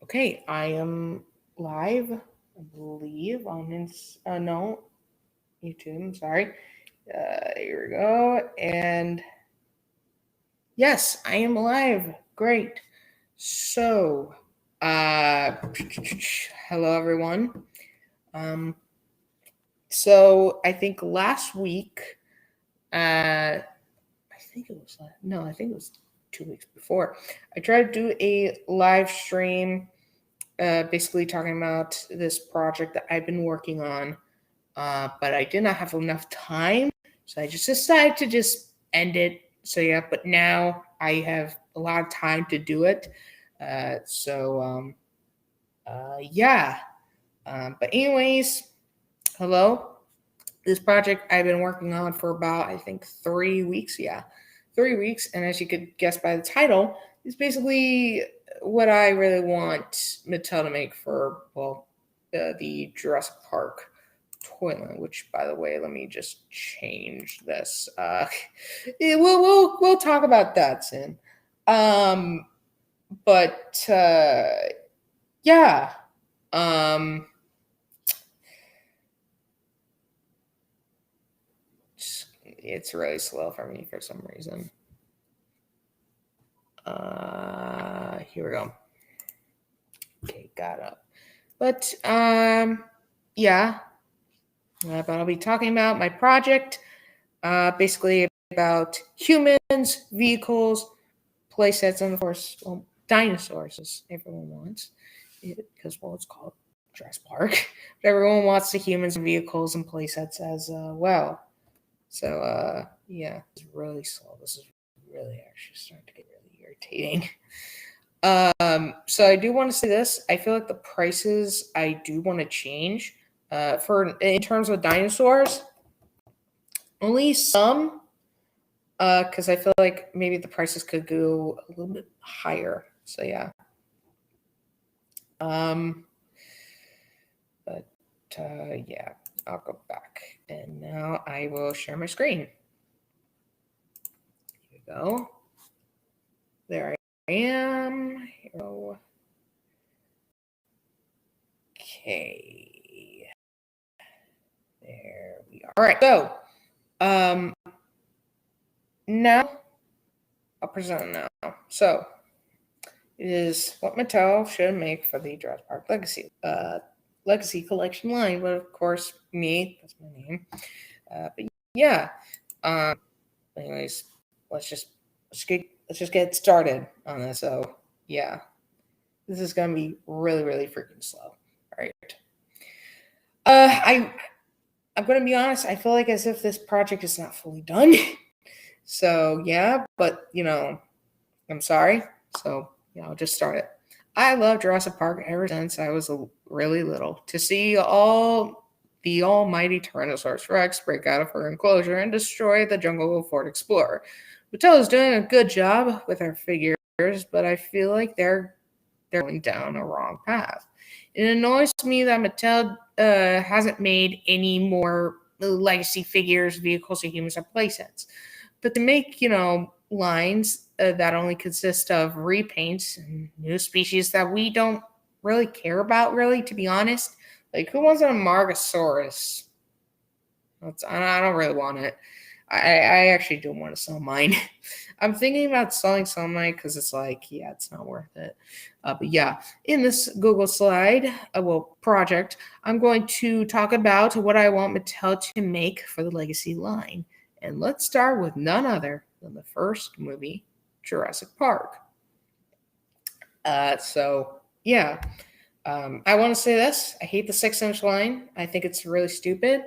Okay, I am live, I believe, on YouTube. I'm sorry. Here we go. And yes, I am live. Great. So, hello everyone. So I think last week, I think it was I think it was 2 weeks before. I tried to do a live stream basically talking about this project that I've been working on, but I did not have enough time, so I just decided to just end it. So yeah, but now I have a lot of time to do it. Yeah. But anyways, hello. This project I've been working on for about I think 3 weeks. Yeah, 3 weeks, and as you could guess by the title, it's basically what I really want Mattel to make for the Jurassic Park toyland. Which, by the way, let me just change this. We'll talk about that soon. But yeah. It's really slow for me for some reason. Here we go. Okay, got up. But yeah. But I'll be talking about my project, basically about humans, vehicles, playsets, and of course, dinosaurs, as everyone wants, because it's called Jurassic Park. But everyone wants the humans, vehicles, and playsets as well. So yeah, it's really slow. This is really actually starting to get really irritating. So I do want to say this. I feel like the prices I do want to change. For in terms of dinosaurs, only some, because I feel like maybe the prices could go a little bit higher. So yeah. But yeah, I'll go back, and now I will share my screen. Here we go. There I am. Here we go. Okay. There we are. All right. So, now I'll present now. So, it is what Mattel should make for the Jurassic Park Legacy Collection line. But of course, me, that's my name. But yeah. Anyways, let's just get started on this. So yeah, this is gonna be really, really freaking slow. All right. I'm gonna be honest. I feel like as if this project is not fully done. So yeah, but I'm sorry. So yeah, I'll just start it. I love Jurassic Park ever since I was really little. To see the almighty Tyrannosaurus Rex break out of her enclosure and destroy the jungle of Fort Explorer. Mattel is doing a good job with our figures, but I feel like they're going down a wrong path. It annoys me that Mattel hasn't made any more legacy figures, vehicles, or humans, or playsets. But to make, lines that only consist of repaints and new species that we don't really care about, really, to be honest. Like, who wants a Margosaurus? I don't really want it. I actually don't want to sell mine. I'm thinking about selling some of mine because it's like, yeah, it's not worth it. But yeah, in this Google slide, project, I'm going to talk about what I want Mattel to make for the Legacy line. And let's start with none other than the first movie, Jurassic Park. So yeah, I want to say this. I hate the 6-inch line. I think it's really stupid.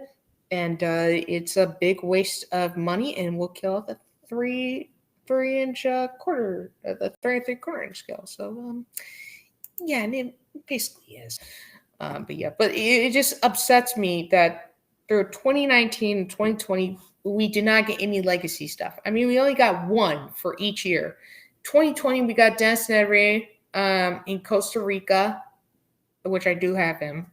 And it's a big waste of money and will kill the 3-inch quarter, the 3 inch scale. So yeah, and it basically is. But yeah, but it just upsets me that through 2019 and 2020 we did not get any legacy stuff. I mean, we only got one for each year. 2020 we got Dennis Nedry in Costa Rica, which I do have him.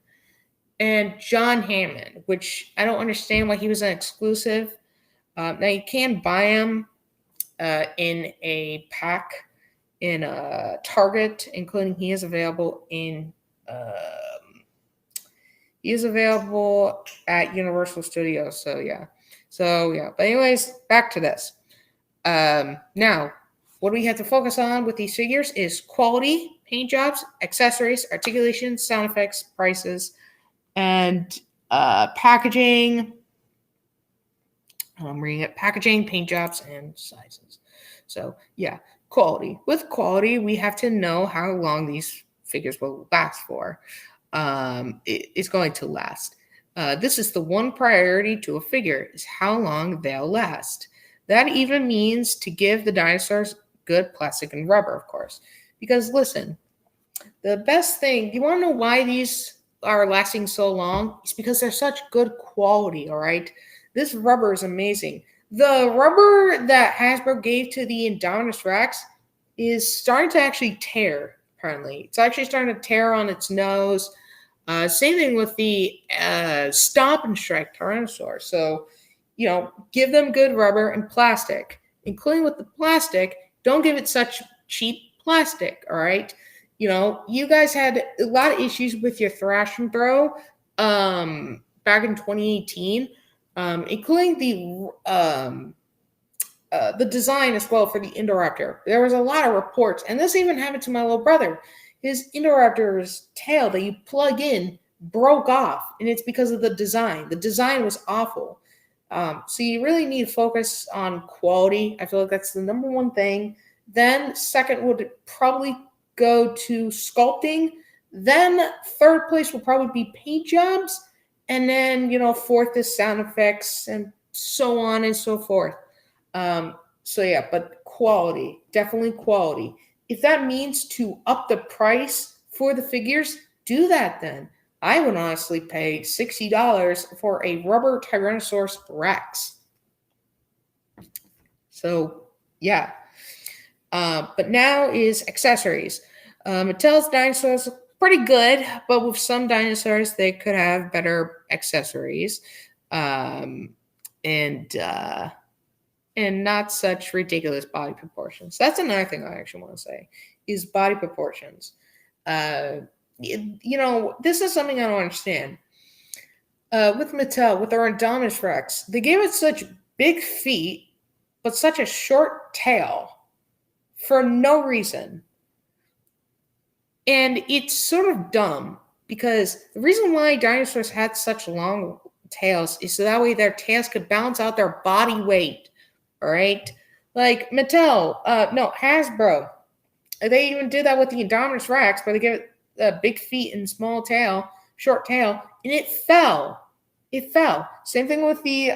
And John Hammond, which I don't understand why he was an exclusive. Now you can buy him in a pack in Target, including he is available at Universal Studios. So yeah. But anyways, back to this. Now, what we have to focus on with these figures is quality, paint jobs, accessories, articulation, sound effects, prices, and packaging. I'm reading it: packaging, paint jobs, and sizes. So yeah, quality. With quality, we have to know how long these figures will last for. It's going to last. This is the one priority to a figure, is how long they'll last. That even means to give the dinosaurs good plastic and rubber, of course. Because listen, the best thing, you want to know why these are lasting so long? It's because they're such good quality, all right? This rubber is amazing. The rubber that Hasbro gave to the Indominus Rex is starting to actually tear, apparently. It's actually starting to tear on its nose. Same thing with the Stomp and Strike Tyrannosaurus. So, give them good rubber and plastic. Including with the plastic, don't give it such cheap plastic, all right? You guys had a lot of issues with your thrash and throw back in 2018, including the design as well for the Indoraptor. There was a lot of reports, and this even happened to my little brother. His Indoraptor's tail that you plug in broke off, and it's because of the design. The design was awful. So you really need to focus on quality. I feel like that's the number one thing. Then second would probably go to sculpting. Then third place will probably be paint jobs. And then, fourth is sound effects and so on and so forth. But quality, definitely quality. If that means to up the price for the figures, do that then. I would honestly pay $60 for a rubber Tyrannosaurus Rex. So, yeah. But now is accessories. Mattel's dinosaurs look pretty good, but with some dinosaurs, they could have better accessories. And not such ridiculous body proportions. That's another thing I actually want to say, is body proportions. This is something I don't understand. With Mattel, with their Indominus Rex, they gave it such big feet, but such a short tail for no reason. And it's sort of dumb, because the reason why dinosaurs had such long tails is so that way their tails could balance out their body weight. All right, like Hasbro, they even did that with the Indominus Rex, where they give it big feet and short tail, and it fell. Same thing with the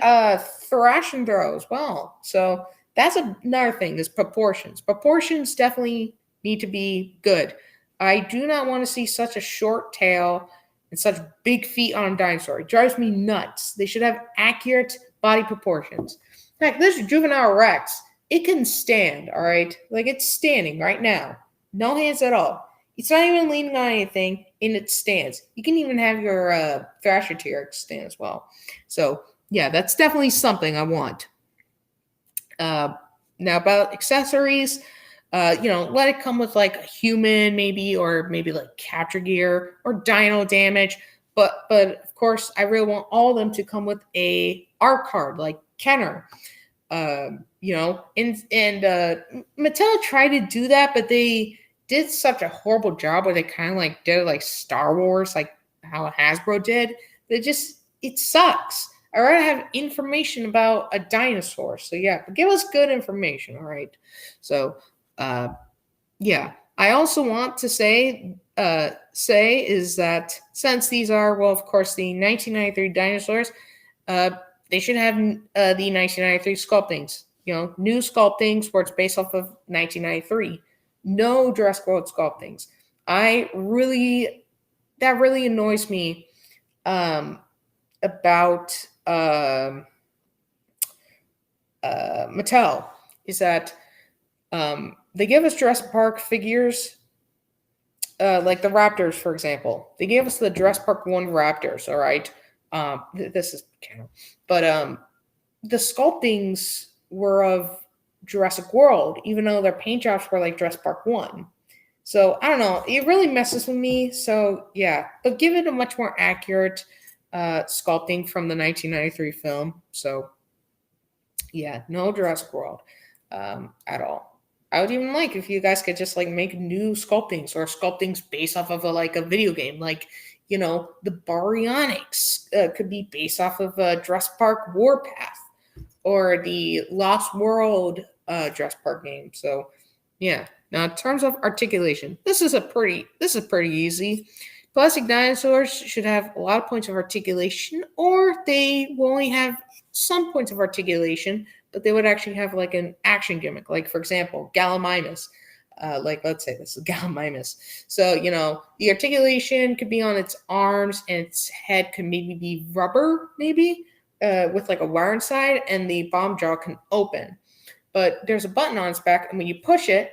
thrash and throw as well. So that's another thing, is proportions. Proportions definitely need to be good. I do not want to see such a short tail and such big feet on a dinosaur. It drives me nuts. They should have accurate body proportions. In fact, this Juvenile Rex, it can stand, all right? Like, it's standing right now. No hands at all. It's not even leaning on anything, and it stands. You can even have your Thrasher T-Rex stand as well. So, yeah, that's definitely something I want. Now, about accessories, let it come with, like, a human, maybe, or maybe, like, capture gear or dino damage. But of course, I really want all of them to come with a art card, like Kenner. And Mattel tried to do that, but they did such a horrible job where they kind of like did it like Star Wars, like how Hasbro did. It sucks. I'd rather have information about a dinosaur. So yeah, but give us good information, all right? So yeah. I also want to say is that since these are, well, of course, the 1993 dinosaurs, they should have the 1993 sculptings. New sculptings where it's based off of 1993. No Jurassic World sculptings. That really annoys me about Mattel, is that they give us Jurassic Park figures, like the Raptors, for example. They gave us the Jurassic Park 1 Raptors, all right? This is canon. But the sculptings were of Jurassic World, even though their paint jobs were like Jurassic Park 1. So I don't know. It really messes with me. So yeah, but give it a much more accurate sculpting from the 1993 film. So yeah, no Jurassic World at all. I would even like if you guys could just like make new sculptings or sculptings based off of a video game, like the Baryonyx could be based off of Jurassic Park Warpath or the Lost World Jurassic Park game. So yeah. Now in terms of articulation, this is pretty easy. Plastic dinosaurs should have a lot of points of articulation, or they will only have some points of articulation, but they would actually have like an action gimmick. Like for example, Gallimimus. Like let's say this is Gallimimus. So the articulation could be on its arms, and its head could maybe be rubber, with like a wire inside, and the bomb jaw can open. But there's a button on its back, and when you push it,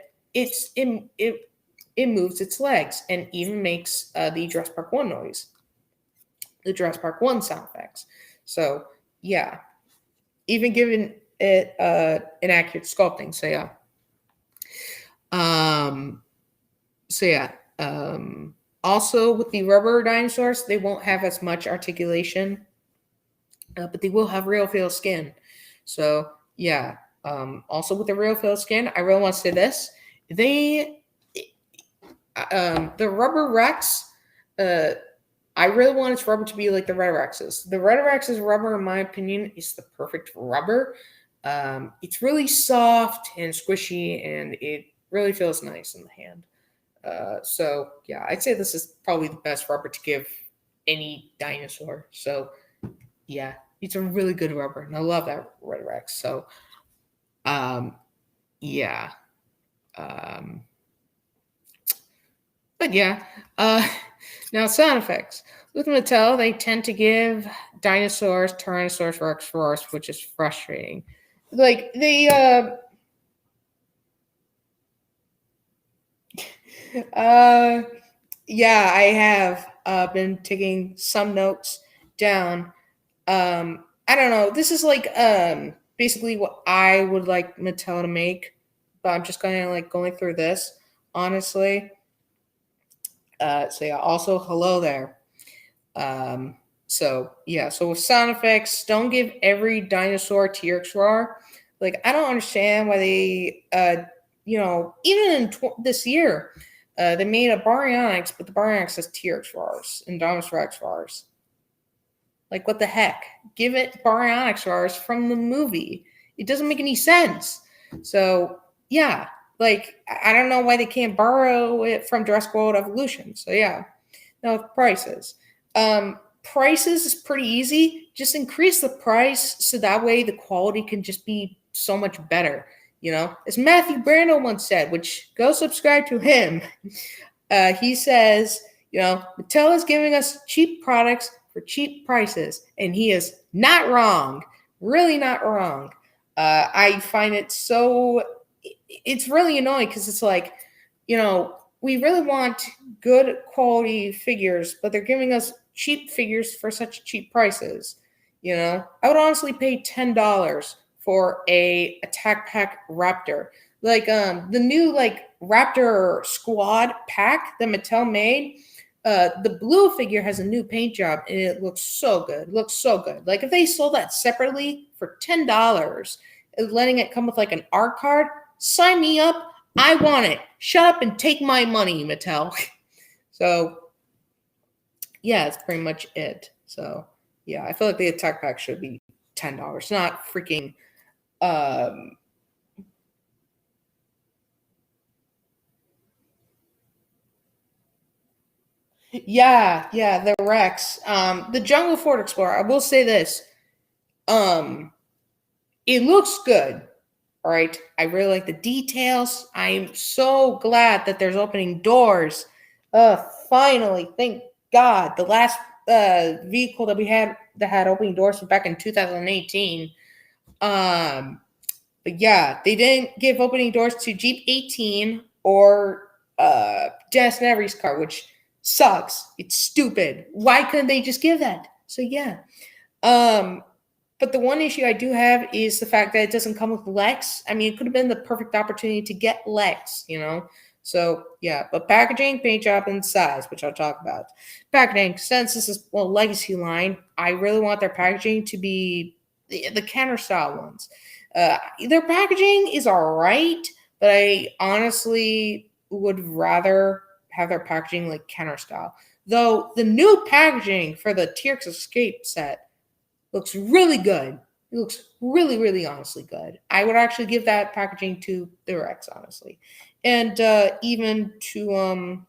it moves its legs and even makes the Jurassic Park 1 noise, the Jurassic Park 1 sound effects. So yeah, even giving it an accurate sculpting. So yeah. Also with the rubber dinosaurs, they won't have as much articulation, but they will have real feel skin. So yeah. Also with the real feel skin, I really want to say this. The rubber Rex, I really want its rubber to be like the Red Rex's. The Red Rex's rubber, in my opinion, is the perfect rubber. It's really soft and squishy, and it really feels nice in the hand. So yeah, I'd say this is probably the best rubber to give any dinosaur. So yeah, it's a really good rubber, and I love that Red Rex. So yeah. But yeah, now sound effects. With Mattel, they tend to give dinosaurs Tyrannosaurus Rex roars, which is frustrating. Like they, yeah, I have been taking some notes down. I don't know. This is like basically what I would like Mattel to make, but I'm just kind of like going through this honestly. So yeah, also hello there. So yeah, so with sound effects, don't give every dinosaur T-Rex roar. Like I don't understand why they, even in this year, they made a Baryonyx, but the Baryonyx has T-Rex roars and Dinosaurus Rex roars. Like what the heck? Give it Baryonyx roars from the movie. It doesn't make any sense. So yeah. Like, I don't know why they can't borrow it from Jurassic World Evolution. So, yeah. Now, with prices. Prices is pretty easy. Just increase the price so that way the quality can just be so much better. As Matthew Brando once said, which go subscribe to him. He says, Mattel is giving us cheap products for cheap prices. And he is not wrong. Really not wrong. I find it so... It's really annoying because it's like, we really want good quality figures, but they're giving us cheap figures for such cheap prices. I would honestly pay $10 for a Attack Pack Raptor. Like the new like Raptor Squad pack that Mattel made. The blue figure has a new paint job and it looks so good. Like if they sold that separately for $10, letting it come with like an art card. Sign me up. I want it. Shut up and take my money, Mattel. So, yeah, that's pretty much it. So, yeah, I feel like the Attack Pack should be $10, not freaking. Yeah, the Rex. The Jungle Fort Explorer. I will say this. It looks good. All right. I really like the details. I'm so glad that there's opening doors. Finally, thank God. The last vehicle that we had that had opening doors was back in 2018. But yeah, they didn't give opening doors to Jeep 18 or Dennis Nedry's car, which sucks. It's stupid. Why couldn't they just give that? So yeah. But the one issue I do have is the fact that it doesn't come with legs. I mean, it could have been the perfect opportunity to get legs, you know? So, yeah, but packaging, paint job, and size, which I'll talk about. Packaging, since this is, well, legacy line, I really want their packaging to be the Kenner style ones. Their packaging is all right, but I honestly would rather have their packaging like Kenner style. Though the new packaging for the T-Rex Escape set looks really good. It looks really, really honestly good. I would actually give that packaging to the Rex, honestly. And even to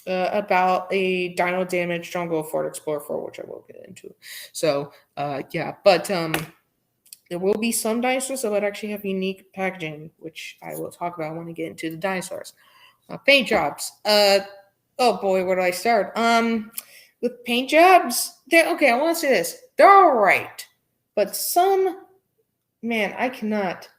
about a Dino Damage Jungle Ford Explorer 4, which I will get into. So yeah, but there will be some dinosaurs that would actually have unique packaging, which I will talk about when I get into the dinosaurs. Paint jobs. Oh boy, where do I start? With paint jobs, okay. I want to say this: they're all right, but some, man, I cannot.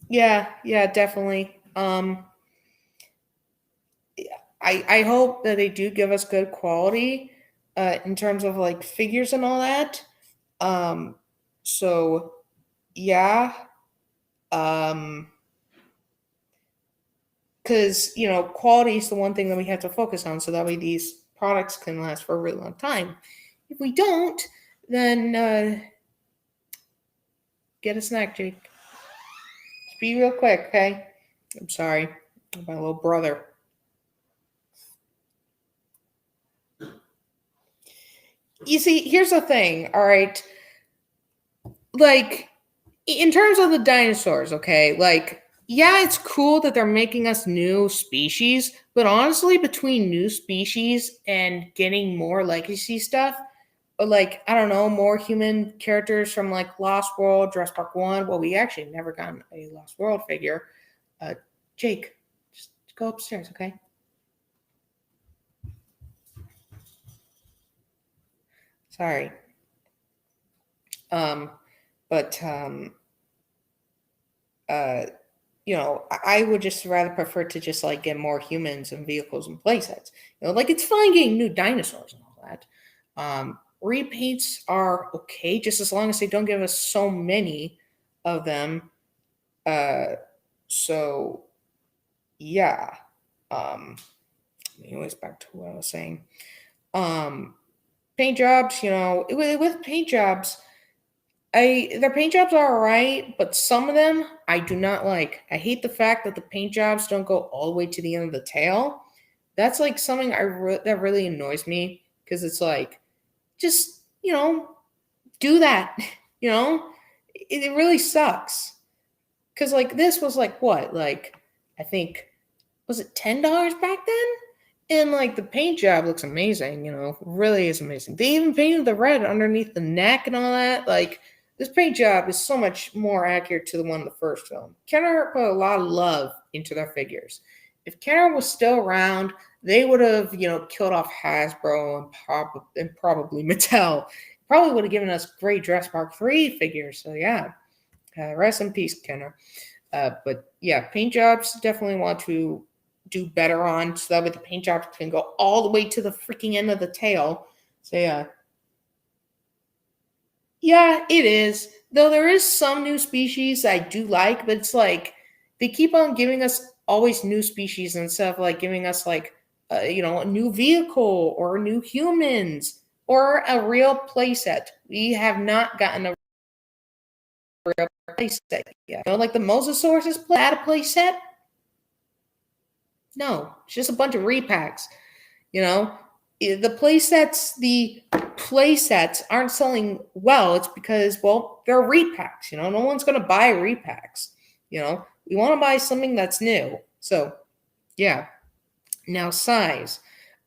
Yeah, definitely. I hope that they do give us good quality in terms of like figures and all that. So yeah. Because quality is the one thing that we have to focus on, so that way these products can last for a really long time. If we don't, then get a snack, Jake. Just be real quick, okay? I'm sorry, my little brother. You see, here's the thing, all right? Like, in terms of the dinosaurs, okay? Like, yeah, it's cool that they're making us new species, but honestly, between new species and getting more legacy stuff, like, I don't know, more human characters from like Lost World, Jurassic Park 1. Well, we actually never gotten a Lost World figure. Jake, just go upstairs, okay? Sorry. But I would just rather prefer to just like get more humans and vehicles and playsets. Like it's fine getting new dinosaurs and all that. Repaints are okay, just as long as they don't give us so many of them. So yeah. Anyways, back to what I was saying. Paint jobs, with paint jobs, their paint jobs are alright, but some of them I do not like. I hate the fact that the paint jobs don't go all the way to the end of the tail. That's like something that really annoys me, because it's like, just do that. It really sucks. Because like this was like what, like I think, was it $10 back then? And like the paint job looks amazing. Really is amazing. They even painted the red underneath the neck and all that. Like, this paint job is so much more accurate to the one in the first film. Kenner put a lot of love into their figures. If Kenner was still around, they would have, killed off Hasbro and probably Mattel. Probably would have given us great Jurassic Park 3 figures. So yeah, rest in peace, Kenner. But yeah, paint jobs definitely want to do better on, so that way the paint jobs can go all the way to the freaking end of the tail. So yeah, it is. Though there is some new species I do like, but it's like they keep on giving us always new species instead of like giving us like a new vehicle or new humans or a real playset. We have not gotten a real playset yet. Like the Mosasaurus is a playset. No, it's just a bunch of repacks. The playsets aren't selling well. It's because, well, they're repacks. No one's going to buy repacks. We want to buy something that's new. So, yeah. Now, size.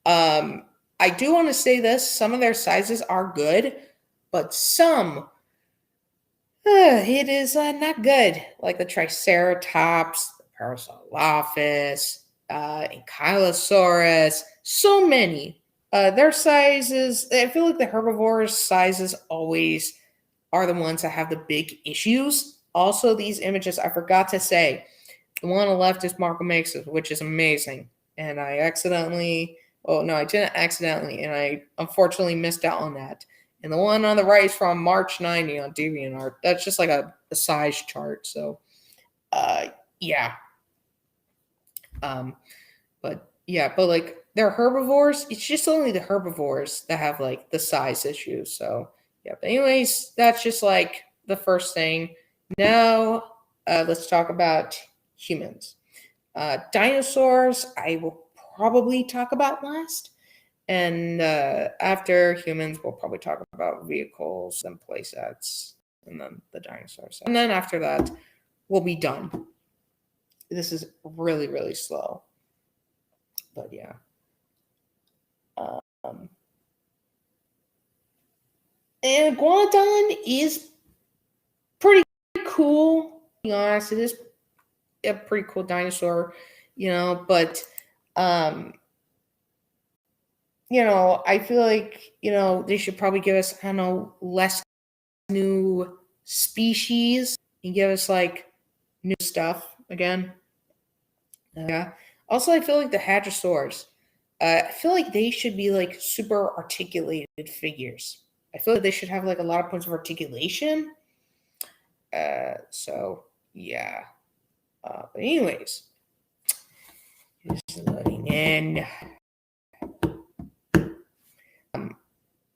I do want to say this. Some of their sizes are good, but some, it is not good. Like the Triceratops, the Parasaurolophus, Ankylosaurus, so many. Their sizes, I feel like the herbivores' sizes always are the ones that have the big issues. Also, these images, I forgot to say, The one on the left is Marco Makes, which is amazing. And I accidentally, oh no, I didn't accidentally, and I unfortunately missed out on that. And the one on the right is from March 90 on DeviantArt. That's just like a size chart. So, yeah. But like they're herbivores. It's just only the herbivores that have like the size issues. So, yeah. But anyways, that's just like the first thing. Now, let's talk about humans. Dinosaurs, I will probably talk about last. And after humans, we'll probably talk about vehicles and playsets, and then the dinosaurs. And then after that, we'll be done. This is really, really slow. But yeah. And Iguanodon is pretty cool. To be honest, it is a pretty cool dinosaur, but I feel like, they should probably give us, I don't know, less new species and give us like new stuff again. Yeah. Also, I feel like the Hadrosaurs, I feel like they should be like super articulated figures. I feel like they should have like a lot of points of articulation. So yeah. But anyways, just loading in.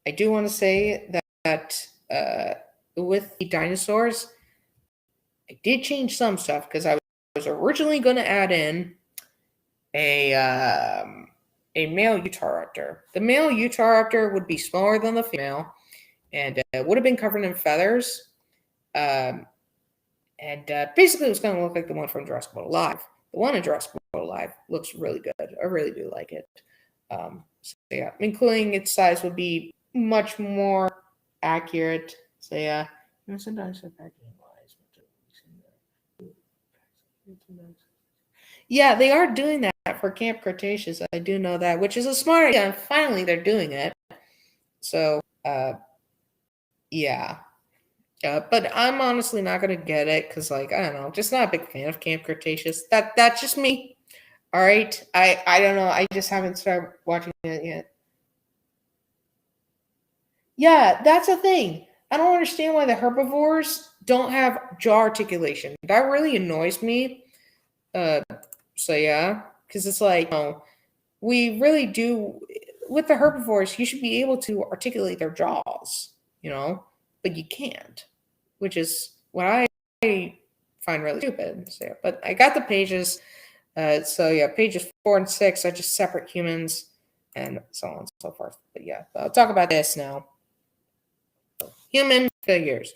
I do want to say that with the dinosaurs, I did change some stuff because I was originally going to add in a male Utahraptor. The male Utahraptor would be smaller than the female, and would have been covered in feathers. And basically, it was going to look like the one from Jurassic World Alive. The one in Jurassic World Alive looks really good. I really do like it. So yeah, including its size would be much more accurate. So yeah, sometimes yeah, they are doing that for Camp Cretaceous. I do know that, which is a smart idea. And finally, they're doing it. So yeah. But I'm honestly not gonna get it because, like, I don't know, just not a big fan of Camp Cretaceous. That's just me. All right, I don't know. I just haven't started watching it yet. Yeah, that's the thing. I don't understand why the herbivores don't have jaw articulation. That really annoys me. So yeah, because it's like, we really do with the herbivores. You should be able to articulate their jaws, but you can't, which is what I find really stupid. So yeah, but I got the pages. So yeah, pages 4 and 6 are just separate humans, and so on and so forth. But yeah, I'll talk about this now. Human figures.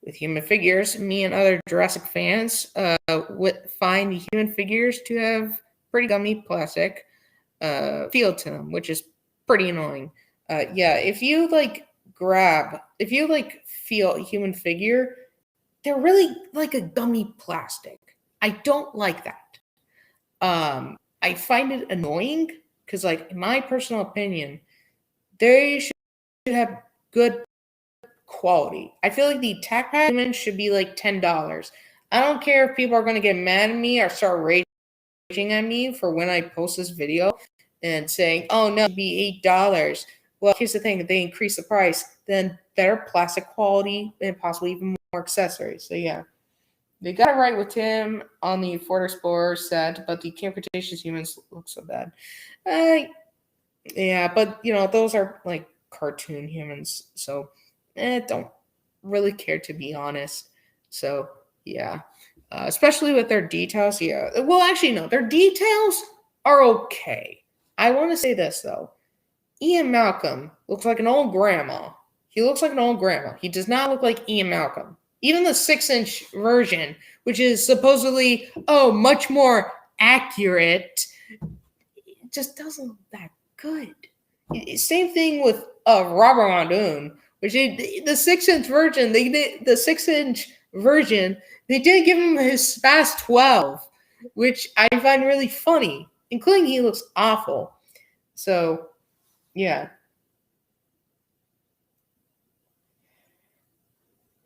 With human figures, me and other Jurassic fans would find the human figures to have pretty gummy plastic feel to them, which is pretty annoying. Yeah, if you feel a human figure, they're really like a gummy plastic. I don't like that. I find it annoying because, like, in my personal opinion, they should have good quality. I feel like the attack pack should be like $10. I don't care if people are going to get mad at me or start raging at me for when I post this video and saying, oh no, it should be $8. Well, here's the thing, if they increase the price, then better plastic quality and possibly even more accessories. So yeah, they got it right with Tim on the Ford Explorer set, but the Camp Cretaceous humans look so bad. Yeah, but those are like cartoon humans, so don't really care, to be honest. So yeah, especially with their details. Yeah, well, actually no, their details are okay. I want to say this though. Ian Malcolm looks like an old grandma. He looks like an old grandma. He does not look like Ian Malcolm. Even the 6-inch version, which is supposedly, much more accurate, it just doesn't look that good. Same thing with Robert Muldoon, which the 6-inch version, they didn't give him his Fast 12, which I find really funny, including he looks awful. So yeah.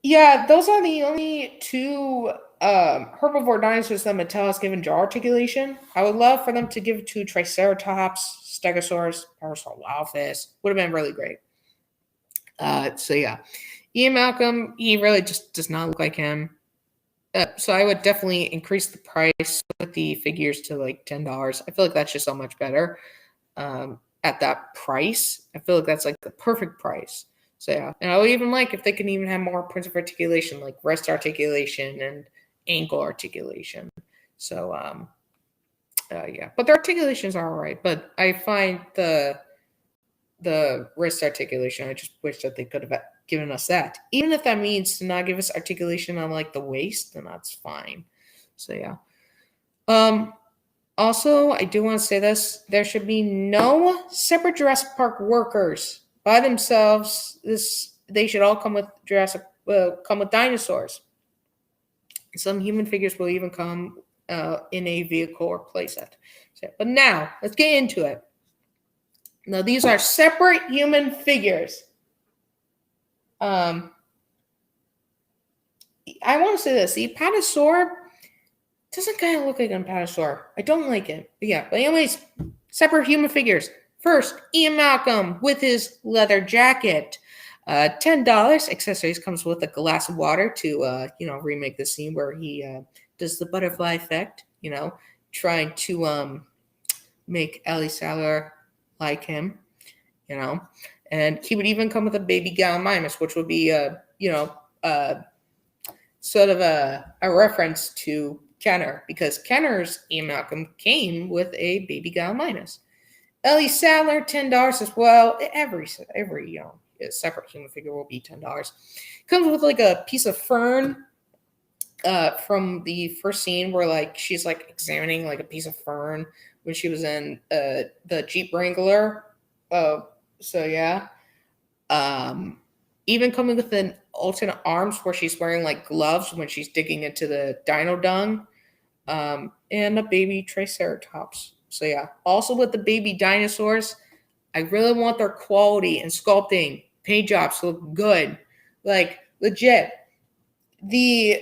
Yeah, those are the only two herbivore dinosaurs that Mattel has given jaw articulation. I would love for them to give it to Triceratops, Stegosaurus, Parasaurolophus. Would have been really great. So yeah, Ian Malcolm, he really just does not look like him. So I would definitely increase the price with the figures to like $10. I feel like that's just so much better. At that price, I feel like that's like the perfect price. So yeah, and I would even like if they can even have more points of articulation, like wrist articulation and ankle articulation. So yeah, but their articulations are all right. But I find the wrist articulation, I just wish that they could have given us that. Even if that means to not give us articulation on like the waist, then that's fine. So yeah. Also, I do want to say this: there should be no separate Jurassic Park workers by themselves. They should all come with come with dinosaurs. Some human figures will even come in a vehicle or playset. So, but now let's get into it. Now these are separate human figures. I want to say this: the Apatosaur doesn't kind of look like an Apatosaur. I don't like it. But yeah, but anyways, separate human figures. First, Ian Malcolm with his leather jacket. $10. Accessories comes with a glass of water to, remake the scene where he does the butterfly effect, trying to make Ellie Sattler like him, And he would even come with a baby Gallimimus, which would be, sort of a reference to Kenner, because Kenner's Ian Malcolm came with a baby Gallimimus. Ellie Sattler, $10 as well. Every separate human figure will be $10. Comes with like a piece of fern from the first scene where like she's like examining like a piece of fern when she was in the Jeep Wrangler. So yeah. Even coming with an alternate arms where she's wearing like gloves when she's digging into the dino dung. And a baby Triceratops. So yeah, also with the baby dinosaurs, I really want their quality and sculpting, paint jobs to look good, like legit. The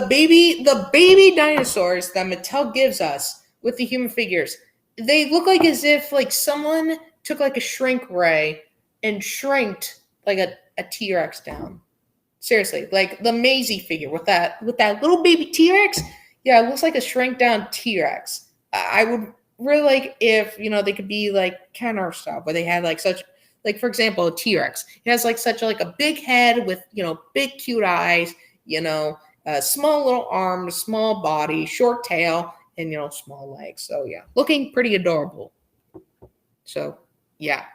baby dinosaurs that Mattel gives us with the human figures, they look like as if like someone took like a shrink ray and shrinked like a T-Rex down. Seriously, like the Maisie figure with that little baby T-Rex. Yeah, it looks like a shrink down T-Rex. I would really like if they could be like Kenner style, where they had like such, like for example, a T-Rex. It has like such like a big head with big cute eyes, small little arms, small body, short tail, and small legs. So yeah, looking pretty adorable. So yeah.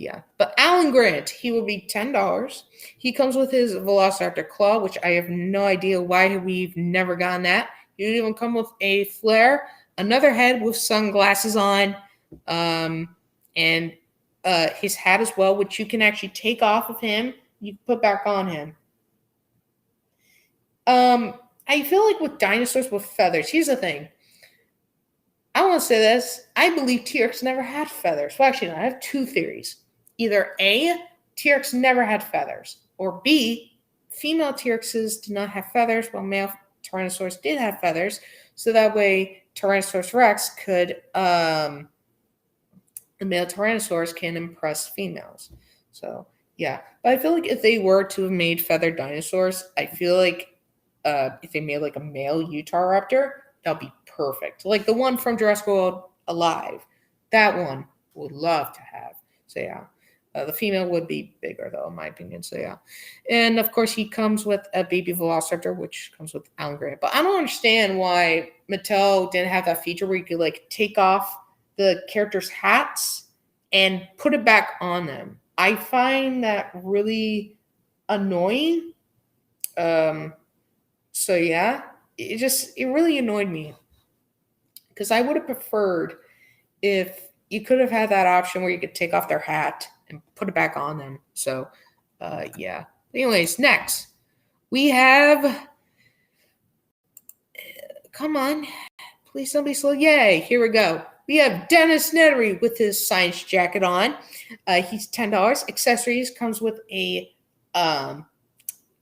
Yeah, but Alan Grant, he will be $10. He comes with his Velociraptor claw, which I have no idea why we've never gotten that. He would even come with a flare, another head with sunglasses on, and his hat as well, which you can actually take off of him. You can put back on him. I feel like with dinosaurs with feathers, here's the thing. I want to say this. I believe T-Rex never had feathers. Well, actually, no, I have two theories. Either A, T-Rex never had feathers, or B, female T-Rexes did not have feathers while male Tyrannosaurus did have feathers, so that way Tyrannosaurus Rex could, the male Tyrannosaurus can impress females. So, yeah. But I feel like if they were to have made feathered dinosaurs, I feel like if they made like a male Utahraptor, that would be perfect. Like the one from Jurassic World Alive. That one would love to have. So yeah. The female would be bigger though, in my opinion. So yeah. And of course he comes with a baby Velociraptor, which comes with Alan Grant. But I don't understand why Mattel didn't have that feature where you could like take off the characters' hats and put it back on them. I find that really annoying. So yeah. It really annoyed me. Because I would have preferred if you could have had that option where you could take off their hat and put it back on them. So, yeah. Anyways, next we have. Come on, please somebody slow. Yay! Here we go. We have Dennis Nedry with his science jacket on. He's $10. Accessories comes with a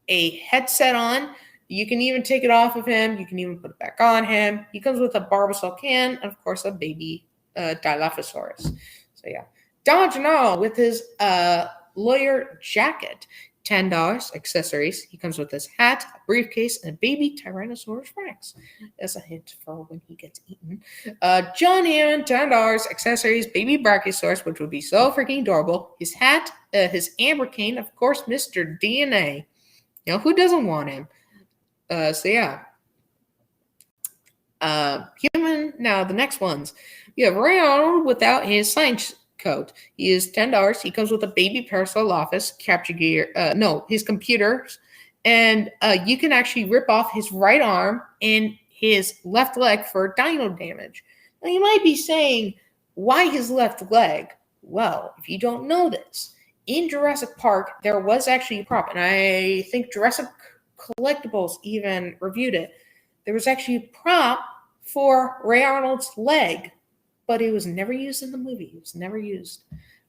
a headset on. You can even take it off of him. You can even put it back on him. He comes with a Barbasol can and, of course, a baby Dilophosaurus. So, yeah. Don Janal with his lawyer jacket. $10 accessories. He comes with his hat, a briefcase, and a baby Tyrannosaurus Rex. That's a hint for when he gets eaten. John Hammond, $10 accessories, baby Brachiosaurus, which would be so freaking adorable. His hat, his amber cane, of course, Mr. DNA. You know, who doesn't want him? So yeah. Human. Now the next ones. We have Ray Arnold without his science coat. He is $10. He comes with a baby Parasaurolophus capture gear. His computers, and you can actually rip off his right arm and his left leg for dino damage. Now you might be saying, why his left leg? Well, if you don't know this, in Jurassic Park there was actually a prop, and I think Jurassic Collectibles even reviewed it. There was actually a prop for Ray Arnold's leg, but it was never used in the movie. It was never used.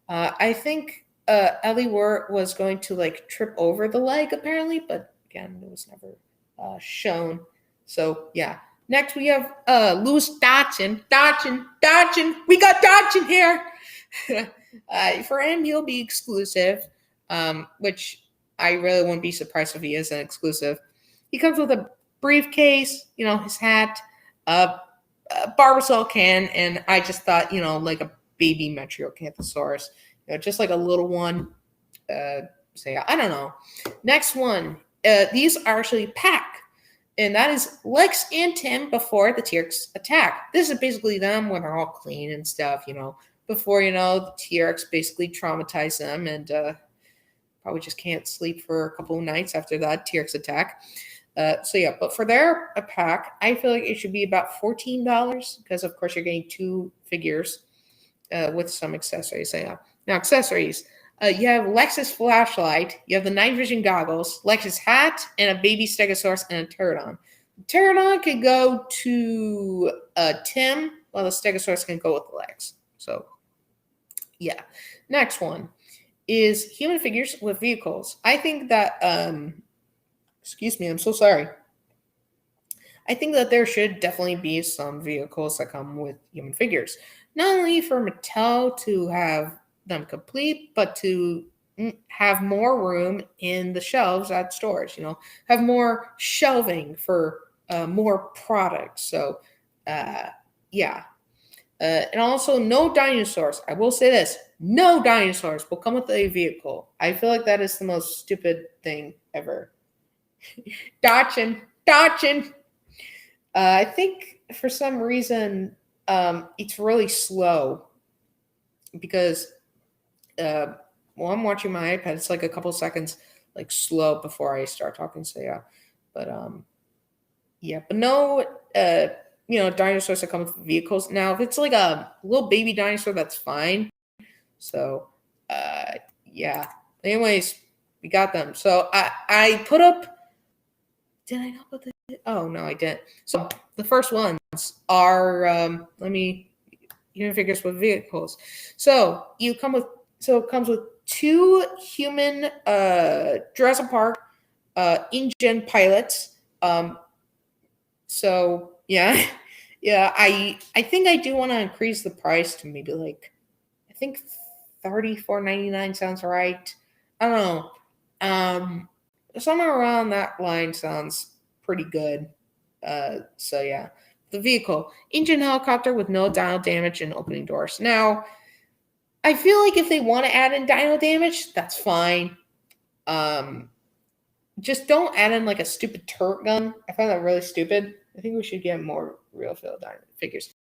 I think Ellie was going to like trip over the leg apparently, but again, it was never shown. So yeah. Next we have Louis Dodson. Dodson. We got Dodson here. For him, he'll be exclusive, which I really wouldn't be surprised if he is an exclusive. He comes with a briefcase, his hat, a Barbasol can, and I just thought, like a baby Metriacanthosaurus, just like a little one. So yeah, I don't know. Next one, these are actually pack, and that is Lex and Tim before the T-Rex attack. This is basically them when they're all clean and stuff, before, the T-Rex basically traumatized them and probably just can't sleep for a couple of nights after that T-Rex attack. So yeah, but for their pack, I feel like it should be about $14 because, of course, you're getting 2 figures with some accessories. So yeah. Now, accessories. You have Lex's flashlight. You have the night vision goggles, Lex's hat, and a baby Stegosaurus and a Pterodon. The Pterodon can go to Tim, while the Stegosaurus can go with Lex. So yeah. Next one is human figures with vehicles. I think that excuse me, I'm so sorry. I think that there should definitely be some vehicles that come with human figures. Not only for Mattel to have them complete, but to have more room in the shelves at stores, have more shelving for more products. So, yeah. And also, no dinosaurs. I will say this. No dinosaurs will come with a vehicle. I feel like that is the most stupid thing ever. Dodging. I think for some reason it's really slow because I'm watching my iPad. It's like a couple seconds like slow before I start talking. So yeah, but no, dinosaurs that come with vehicles. Now, if it's like a little baby dinosaur, that's fine. So yeah. Anyways, we got them. So I put up. Did I not put the? Oh no, I didn't. So the first ones are human figures with vehicles. So it comes with 2 human Jurassic Park engine pilots. So yeah, I think I do want to increase the price to maybe like I think $34.99 sounds right. I don't know. Somewhere around that line sounds pretty good. So yeah, the vehicle engine helicopter with no dino damage and opening doors. Now, I feel like if they want to add in dino damage, that's fine. Just don't add in like a stupid turret gun. I find that really stupid. I think we should get more real feel dino figures.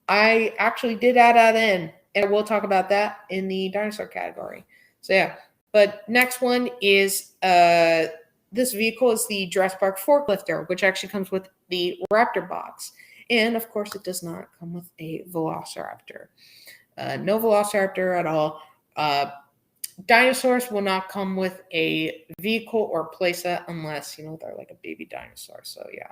I actually did add that in, and we'll talk about that in the dinosaur category. So yeah. But next one is this vehicle is the Jurassic Park forklifter, which actually comes with the Raptor box. And of course, it does not come with a Velociraptor. No Velociraptor at all. Dinosaurs will not come with a vehicle or playset unless, they're like a baby dinosaur. So yeah.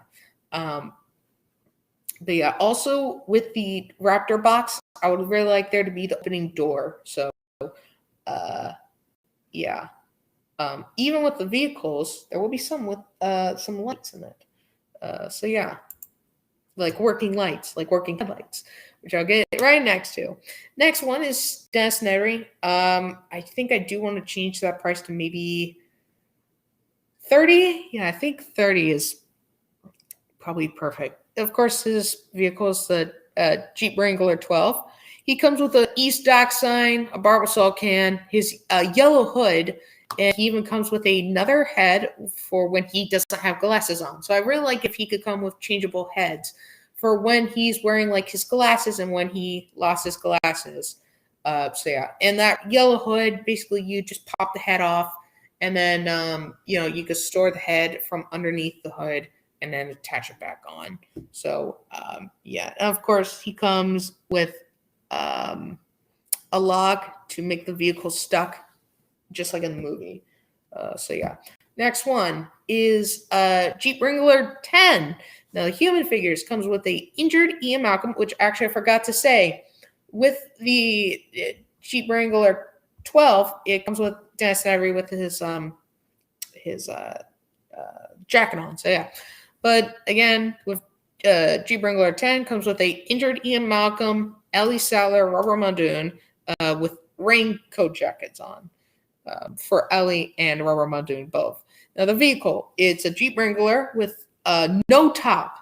But yeah, also with the Raptor box, I would really like there to be the opening door. So yeah. Even with the vehicles, there will be some with some lights in it. So yeah, like working lights, like working headlights, which I'll get right next to. Next one is Dennis Nedry. I think I do want to change that price to maybe 30. Yeah, I think 30 is probably perfect. Of course, his vehicle is the Jeep Wrangler 12. He comes with an East Dock sign, a Barbasol can, his yellow hood, and he even comes with another head for when he doesn't have glasses on. So I really like if he could come with changeable heads for when he's wearing like his glasses and when he lost his glasses. So yeah, and that yellow hood, basically you just pop the head off, and then you could store the head from underneath the hood and then attach it back on. So yeah, and of course he comes with a log to make the vehicle stuck, just like in the movie. So yeah. Next one is Jeep Wrangler 10. Now the human figures comes with a injured Ian Malcolm, which actually I forgot to say. With the Jeep Wrangler 12, it comes with Dennis Nedry with his jacket on. So yeah. But again, with Jeep Wrangler 10 comes with a injured Ian Malcolm, Ellie Sattler, Robert Muldoon, with raincoat jackets on for Ellie and Robert Muldoon both. Now the vehicle, it's a Jeep Wrangler with no top,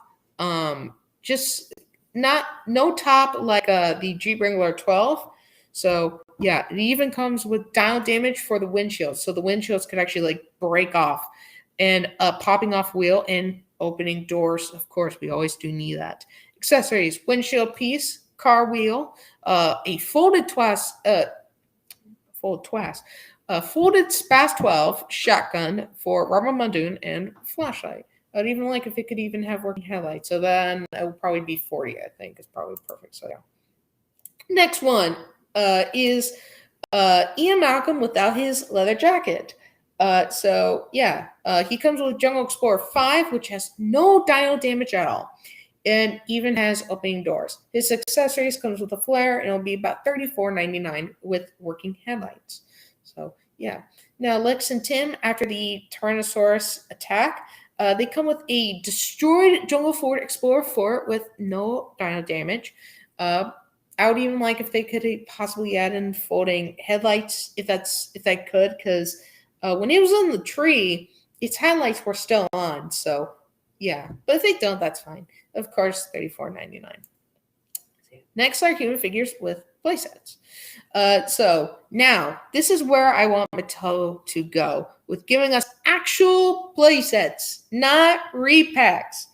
just not no top like the Jeep Wrangler 12. So yeah, it even comes with dial damage for the windshields, so the windshields could actually like break off, and popping off wheel and opening doors. Of course, we always do need that. Accessories: windshield piece, car wheel, a folded folded Spaz 12 shotgun for Robert Muldoon, and flashlight. I'd even like if it could even have working headlights. So then it would probably be 40, I think. It's probably perfect. So yeah. Next one is Ian Malcolm without his leather jacket. So yeah, he comes with Jungle Explorer 5, which has no dino damage at all, and even has opening doors. His accessories comes with a flare, and it'll be about $34.99 with working headlights. So yeah. Now Lex and Tim, after the Tyrannosaurus attack, they come with a destroyed Jungle Ford Explorer 4 with no dino damage. I would even like if they could possibly add in folding headlights, if they could, because when it was on the tree, its headlights were still on. So yeah, but if they don't, that's fine. Of course, $34.99. Next are human figures with playsets. So now this is where I want Mattel to go with giving us actual playsets, not repacks.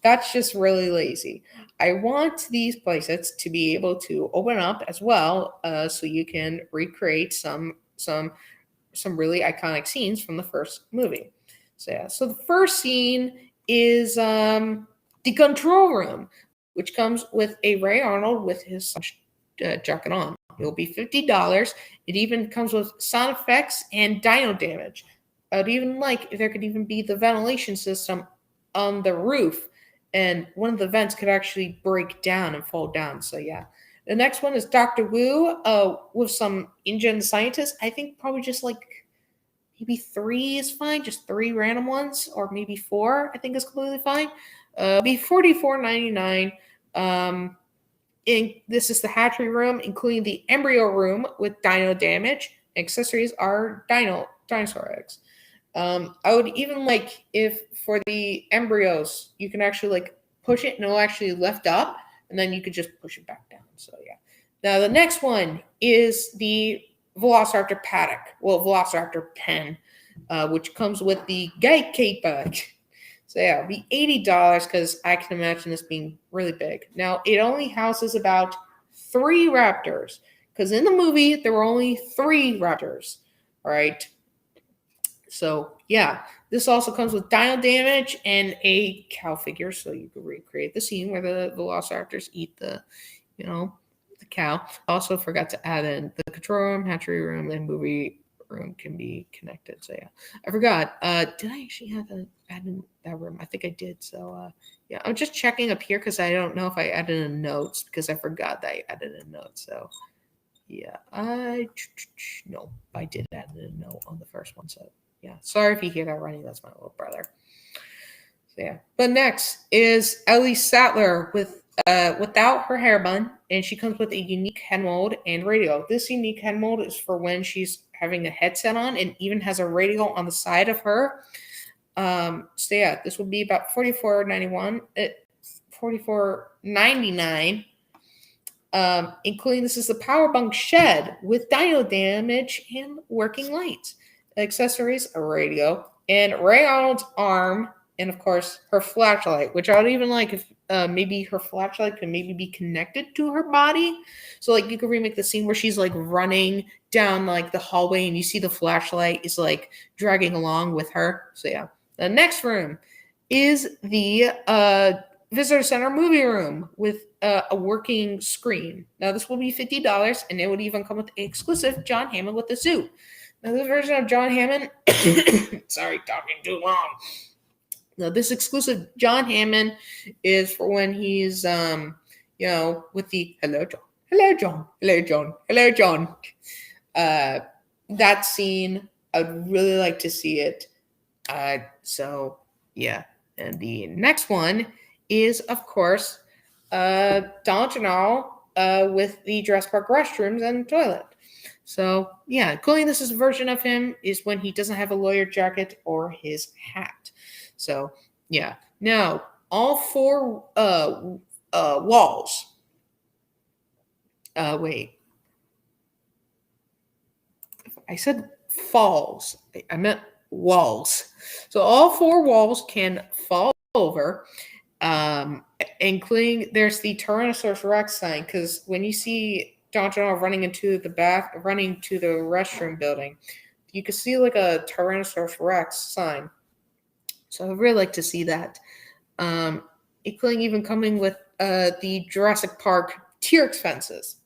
That's just really lazy. I want these playsets to be able to open up as well, so you can recreate some really iconic scenes from the first movie. So yeah, so the first scene is the control room, which comes with a Ray Arnold with his jacket on. It will be $50. It even comes with sound effects and dino damage. I'd even like if there could even be the ventilation system on the roof, and one of the vents could actually break down and fall down. So yeah. The next one is Dr. Wu with some InGen scientists. I think probably just like maybe 3 is fine. Just 3 random ones, or maybe 4 I think is completely fine. Be $44.99. This is the hatchery room, including the embryo room with dino damage. Accessories are Dinosaur eggs. I would even like if for the embryos, you can actually like push it and it'll actually lift up, and then you could just push it back down. So yeah. Now the next one is the Velociraptor Paddock. Well, Velociraptor pen, which comes with the gatekeeper. So yeah, it'll be $80 because I can imagine this being really big. Now it only houses about 3 raptors, because in the movie there were only 3 raptors. All right. So yeah, this also comes with dino damage and a cow figure, so you can recreate the scene where the Velociraptors eat the cow. Also forgot to add in the control room, hatchery room, and movie room can be connected. So yeah, I forgot. Did I actually add in that room? I think I did. So yeah, I'm just checking up here because I don't know if I added in notes, because I forgot that I added in notes. So Yeah, no, I did add a no on the first one. So yeah, sorry if you hear that running. That's my little brother. So, yeah, but next is Ellie Sattler without her hair bun, and she comes with a unique head mold and radio. This unique head mold is for when she's having a headset on, and even has a radio on the side of her. So yeah, this will be about $44.99. Including this is the power bunk shed with dino damage and working lights, accessories, a radio, and Ray Arnold's arm, and of course her flashlight, which I would even like if maybe her flashlight could maybe be connected to her body. So like you could remake the scene where she's like running down like the hallway and you see the flashlight is like dragging along with her. So yeah. The next room is the visitor center movie room with a working screen. Now this will be $50, and it would even come with an exclusive John Hammond with the suit. Now this version of John Hammond, sorry, talking too long. Now this exclusive John Hammond is for when he's, with the hello John, hello John, hello John, hello John. That scene, I'd really like to see it. So yeah, and the next one is, of course, Donald Janal with the Jurassic Park restrooms and toilet. So, yeah, including this is a version of him is when he doesn't have a lawyer jacket or his hat. So, yeah. Now, all four walls. Wait. I said falls. I meant walls. So all four walls can fall over. Including there's the Tyrannosaurus Rex sign, because when you see John running to the restroom building, you can see like a Tyrannosaurus Rex sign. So I'd really like to see that. Including even coming with the Jurassic Park T-Rex fences.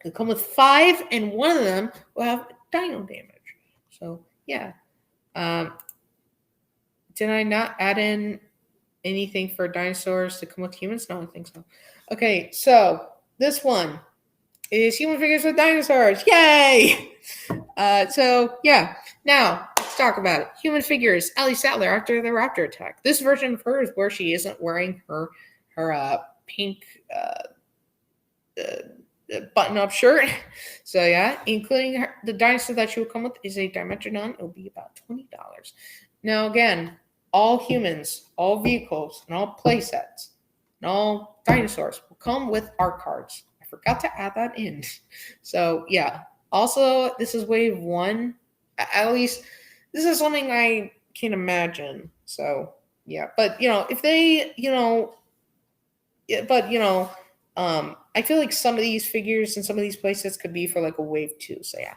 They come with 5, and one of them will have dino damage. So yeah. Did I not add in anything for dinosaurs to come with humans? No, I don't think so. Okay, so this one is human figures with dinosaurs. Yay! So yeah, now let's talk about it. Human figures. Ellie Sattler after the raptor attack. This version of her is where she isn't wearing her pink button-up shirt. So yeah, including the dinosaur that she will come with is a Dimensionon. It will be about $20. Now again, all humans, all vehicles, and all playsets, and all dinosaurs will come with art cards. I forgot to add that in. So yeah. Also, this is wave 1. At least this is something I can imagine. So yeah. But if they, I feel like some of these figures and some of these playsets could be for like a wave 2. So yeah.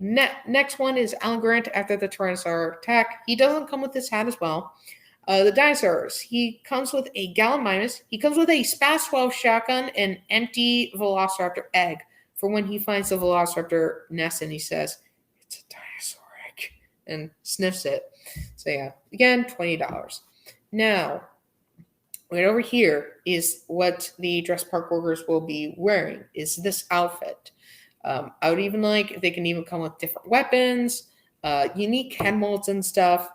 Next one is Alan Grant after the Tyrannosaurus attack. He doesn't come with his hat as well. The dinosaurs. He comes with a Gallimimus. He comes with a Spas 12 shotgun and empty Velociraptor egg for when he finds the Velociraptor nest and he says, "It's a dinosaur egg," and sniffs it. So yeah, again, $20. Now, right over here is what the Jurassic Park workers will be wearing, is this outfit. I would even like if they can even come with different weapons, unique head molds and stuff,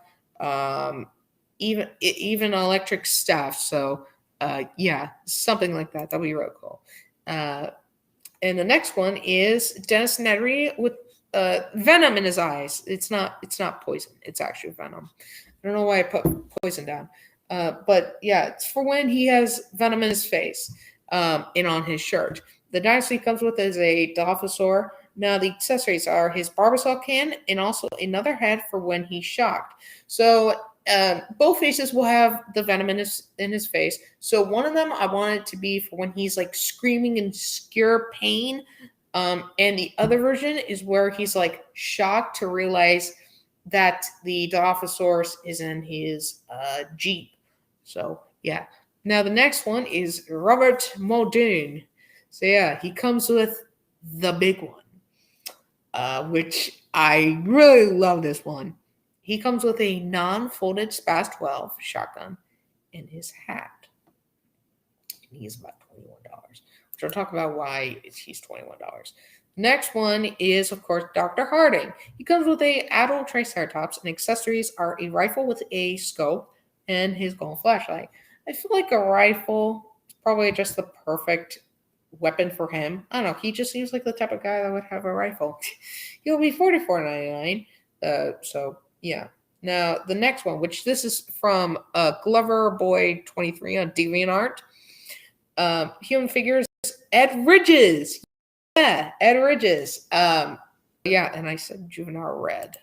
even electric stuff. So yeah, something like that. That'll be really cool. And the next one is Dennis Nedry with venom in his eyes. It's not poison. It's actually venom. I don't know why I put poison down. But yeah, it's for when he has venom in his face and on his shirt. The dinosaur he comes with is a Dolphos. Now the accessories are his Barbasol can and also another head for when he's shocked. So both faces will have the venom in his face. So one of them I want it to be for when he's like screaming in scare pain. And the other version is where he's like shocked to realize that the Dilophosaurus is in his Jeep. So yeah. Now the next one is Robert Muldoon. So yeah, he comes with the big one, which I really love this one. He comes with a non-folded Spas 12 shotgun in his hat. And he's about $21. Which I'll talk about why he's $21. Next one is, of course, Dr. Harding. He comes with a adult Triceratops, and accessories are a rifle with a scope and his golden flashlight. I feel like a rifle is probably just the perfect weapon for him. I don't know. He just seems like the type of guy that would have a rifle. He'll be $44.99. So yeah. Now the next one, which this is from Glover Boy 23 on DeviantArt. Human figures, Ed Ridges. Yeah, Ed Ridges. Yeah, and I said Juvenile Red.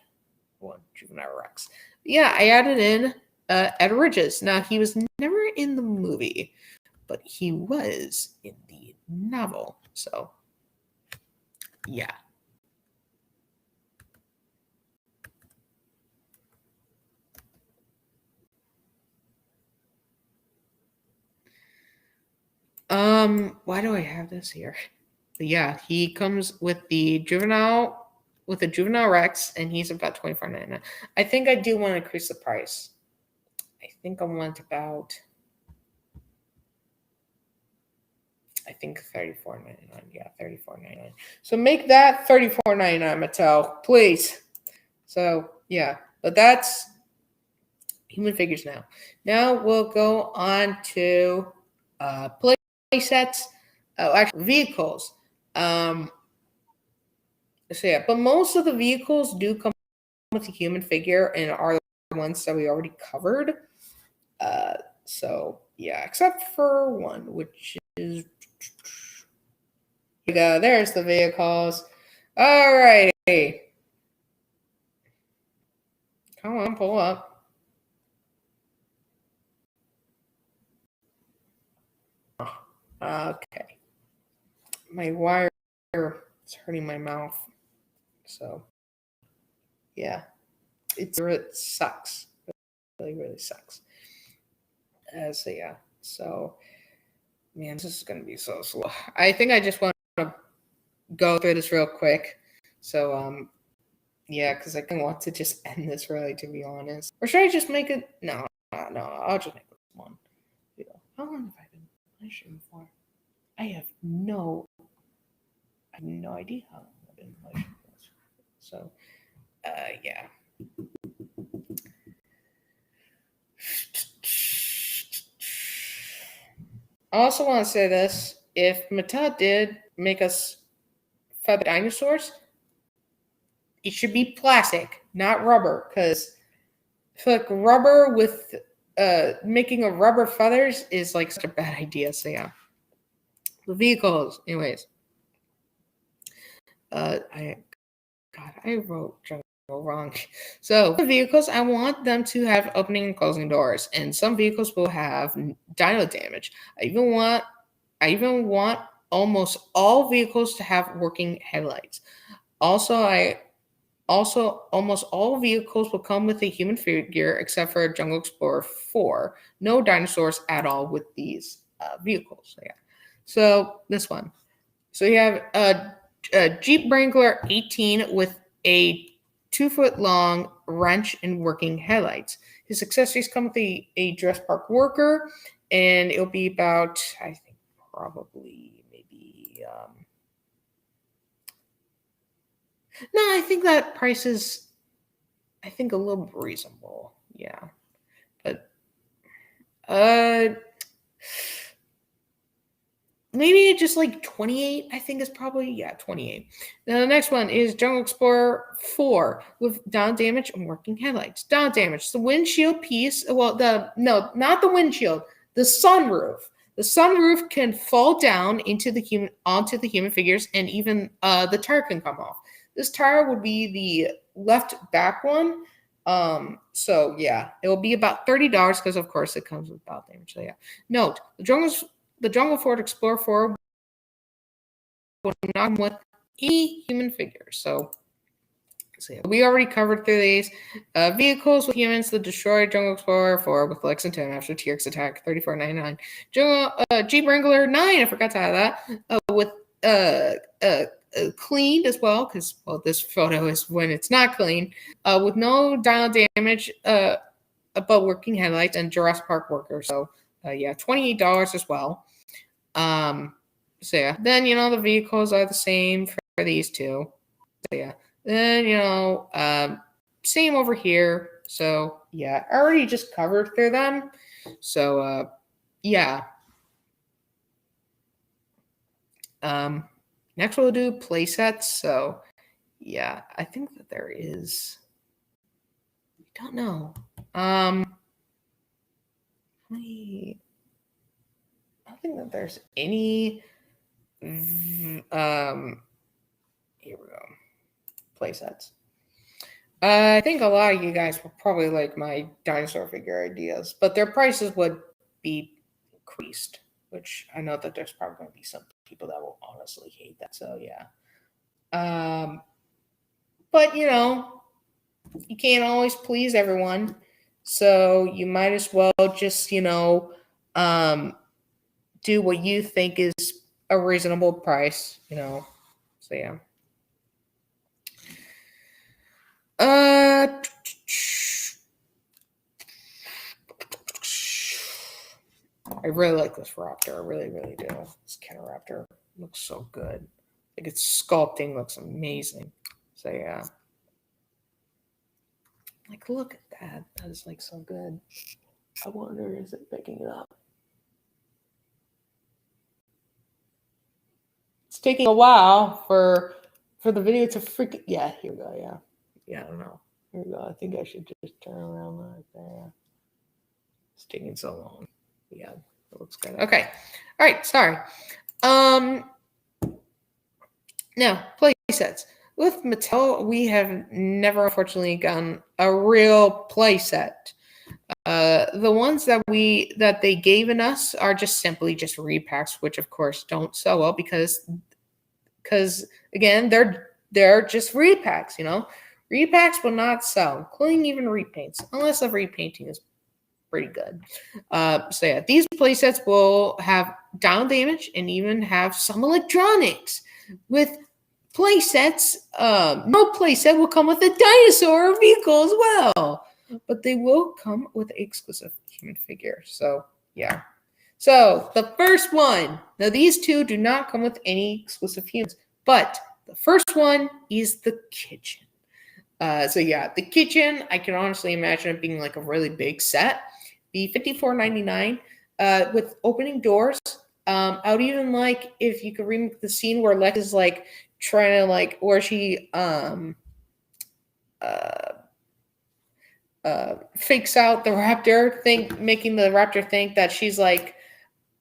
One Juvenile Rex. Yeah, I added in Ed Ridges. Now he was never in the movie, but he was in the novel. So yeah. Why do I have this here? But yeah, he comes with the juvenile Rex, and he's about $24.99. I think I do want to increase the price. I think I want about $34.99. Yeah, $34.99. So make that $34.99, Mattel, please. So yeah, but that's human figures now. Now we'll go on to playsets. Oh, actually, vehicles. So yeah, but most of the vehicles do come with a human figure and are the ones that we already covered. So yeah, except for one, which is there's the vehicles. All righty. Come on, pull up. Okay. My wire is hurting my mouth. So yeah, it sucks. It really sucks. So yeah. So man, this is gonna be so slow. I think I just want to go through this real quick. So yeah, because I kind of want to just end this really, to be honest. Or should I just make it? No, I'll just make this one. How long have I been Livestreaming for? I have no idea how long I've been Livestreaming for. So, yeah. I also want to say this. If Mattel did make us feather dinosaurs, it should be plastic, not rubber, because I feel like rubber with making of rubber feathers is like such a bad idea. So yeah. The vehicles, anyways. I wrote Jungle wrong. So the vehicles, I want them to have opening and closing doors, and some vehicles will have dino damage. I even want almost all vehicles to have working headlights. Also, almost all vehicles will come with a human figure except for Jungle Explorer 4. No dinosaurs at all with these vehicles. So, yeah. So this one. So you have a Jeep Wrangler 18 with a 2-foot long wrench and working headlights. His accessories come with a Jurassic Park worker, and it'll be about, I think, probably maybe. No, I think that price is, I think, a little reasonable. Yeah, but maybe just like 28, I think is probably, 28. Now the next one is Jungle Explorer 4 with down damage and working headlights. Down damage, the windshield piece, not the windshield, the sunroof. The sunroof can fall down onto the human figures, and even the tire can come off. This tire would be the left back one. So yeah, it will be about $30 because of course it comes with bow damage. So yeah. Note, the Jungle Ford Explorer 4 will not come with any human figure. So yeah, we already covered through these. Vehicles with humans, the destroyed Jungle Explorer 4 with Lex and 10 after T-Rex attack, $34.99. Jeep Wrangler 9, I forgot to add that, with cleaned as well, because this photo is when it's not clean, with no dino damage, but working headlights and Jurassic Park worker. So yeah, $28 as well. So yeah, then the vehicles are the same for these two. So yeah. Then, you know, same over here. So yeah, I already just covered through them. So yeah. Next we'll do playsets. So yeah, I think that there is. I don't know. I don't think that there's any. Here we go. Playsets. I think a lot of you guys will probably like my dinosaur figure ideas, but their prices would be increased, which I know that there's probably going to be some people that will honestly hate that. So yeah. But you know, you can't always please everyone, so you might as well just, you know, do what you think is a reasonable price, you know. So yeah. I really like this raptor. I really, really do. This Carnotaurus looks so good. Like its sculpting looks amazing. So yeah. Like, look at that. That is like so good. I wonder, is it picking it up? It's taking a while for the video to freaking. Yeah, here we go. Yeah. Yeah, I don't know. Here we go. I think I should just turn around right there. It's taking so long. Yeah, it looks good. Okay. All right. Sorry. Now, play sets. With Mattel, we have never, unfortunately, gotten a real play set. The ones that they gave in us are just simply just repacks, which of course don't sell well because again they're just repacks. You know, repacks will not sell, including even repaints, unless the repainting is pretty good. So yeah, these playsets will have down damage and even have some electronics. With playsets, no playset will come with a dinosaur vehicle as well, but they will come with an exclusive human figure. So yeah. So the first one. Now these two do not come with any exclusive humans, but the first one is the kitchen. So yeah, the kitchen, I can honestly imagine it being like a really big set. Be $54.99 with opening doors. I would even like if you could remake the scene where Lex is like trying to like, where she fakes out the raptor thing, making the raptor think that she's like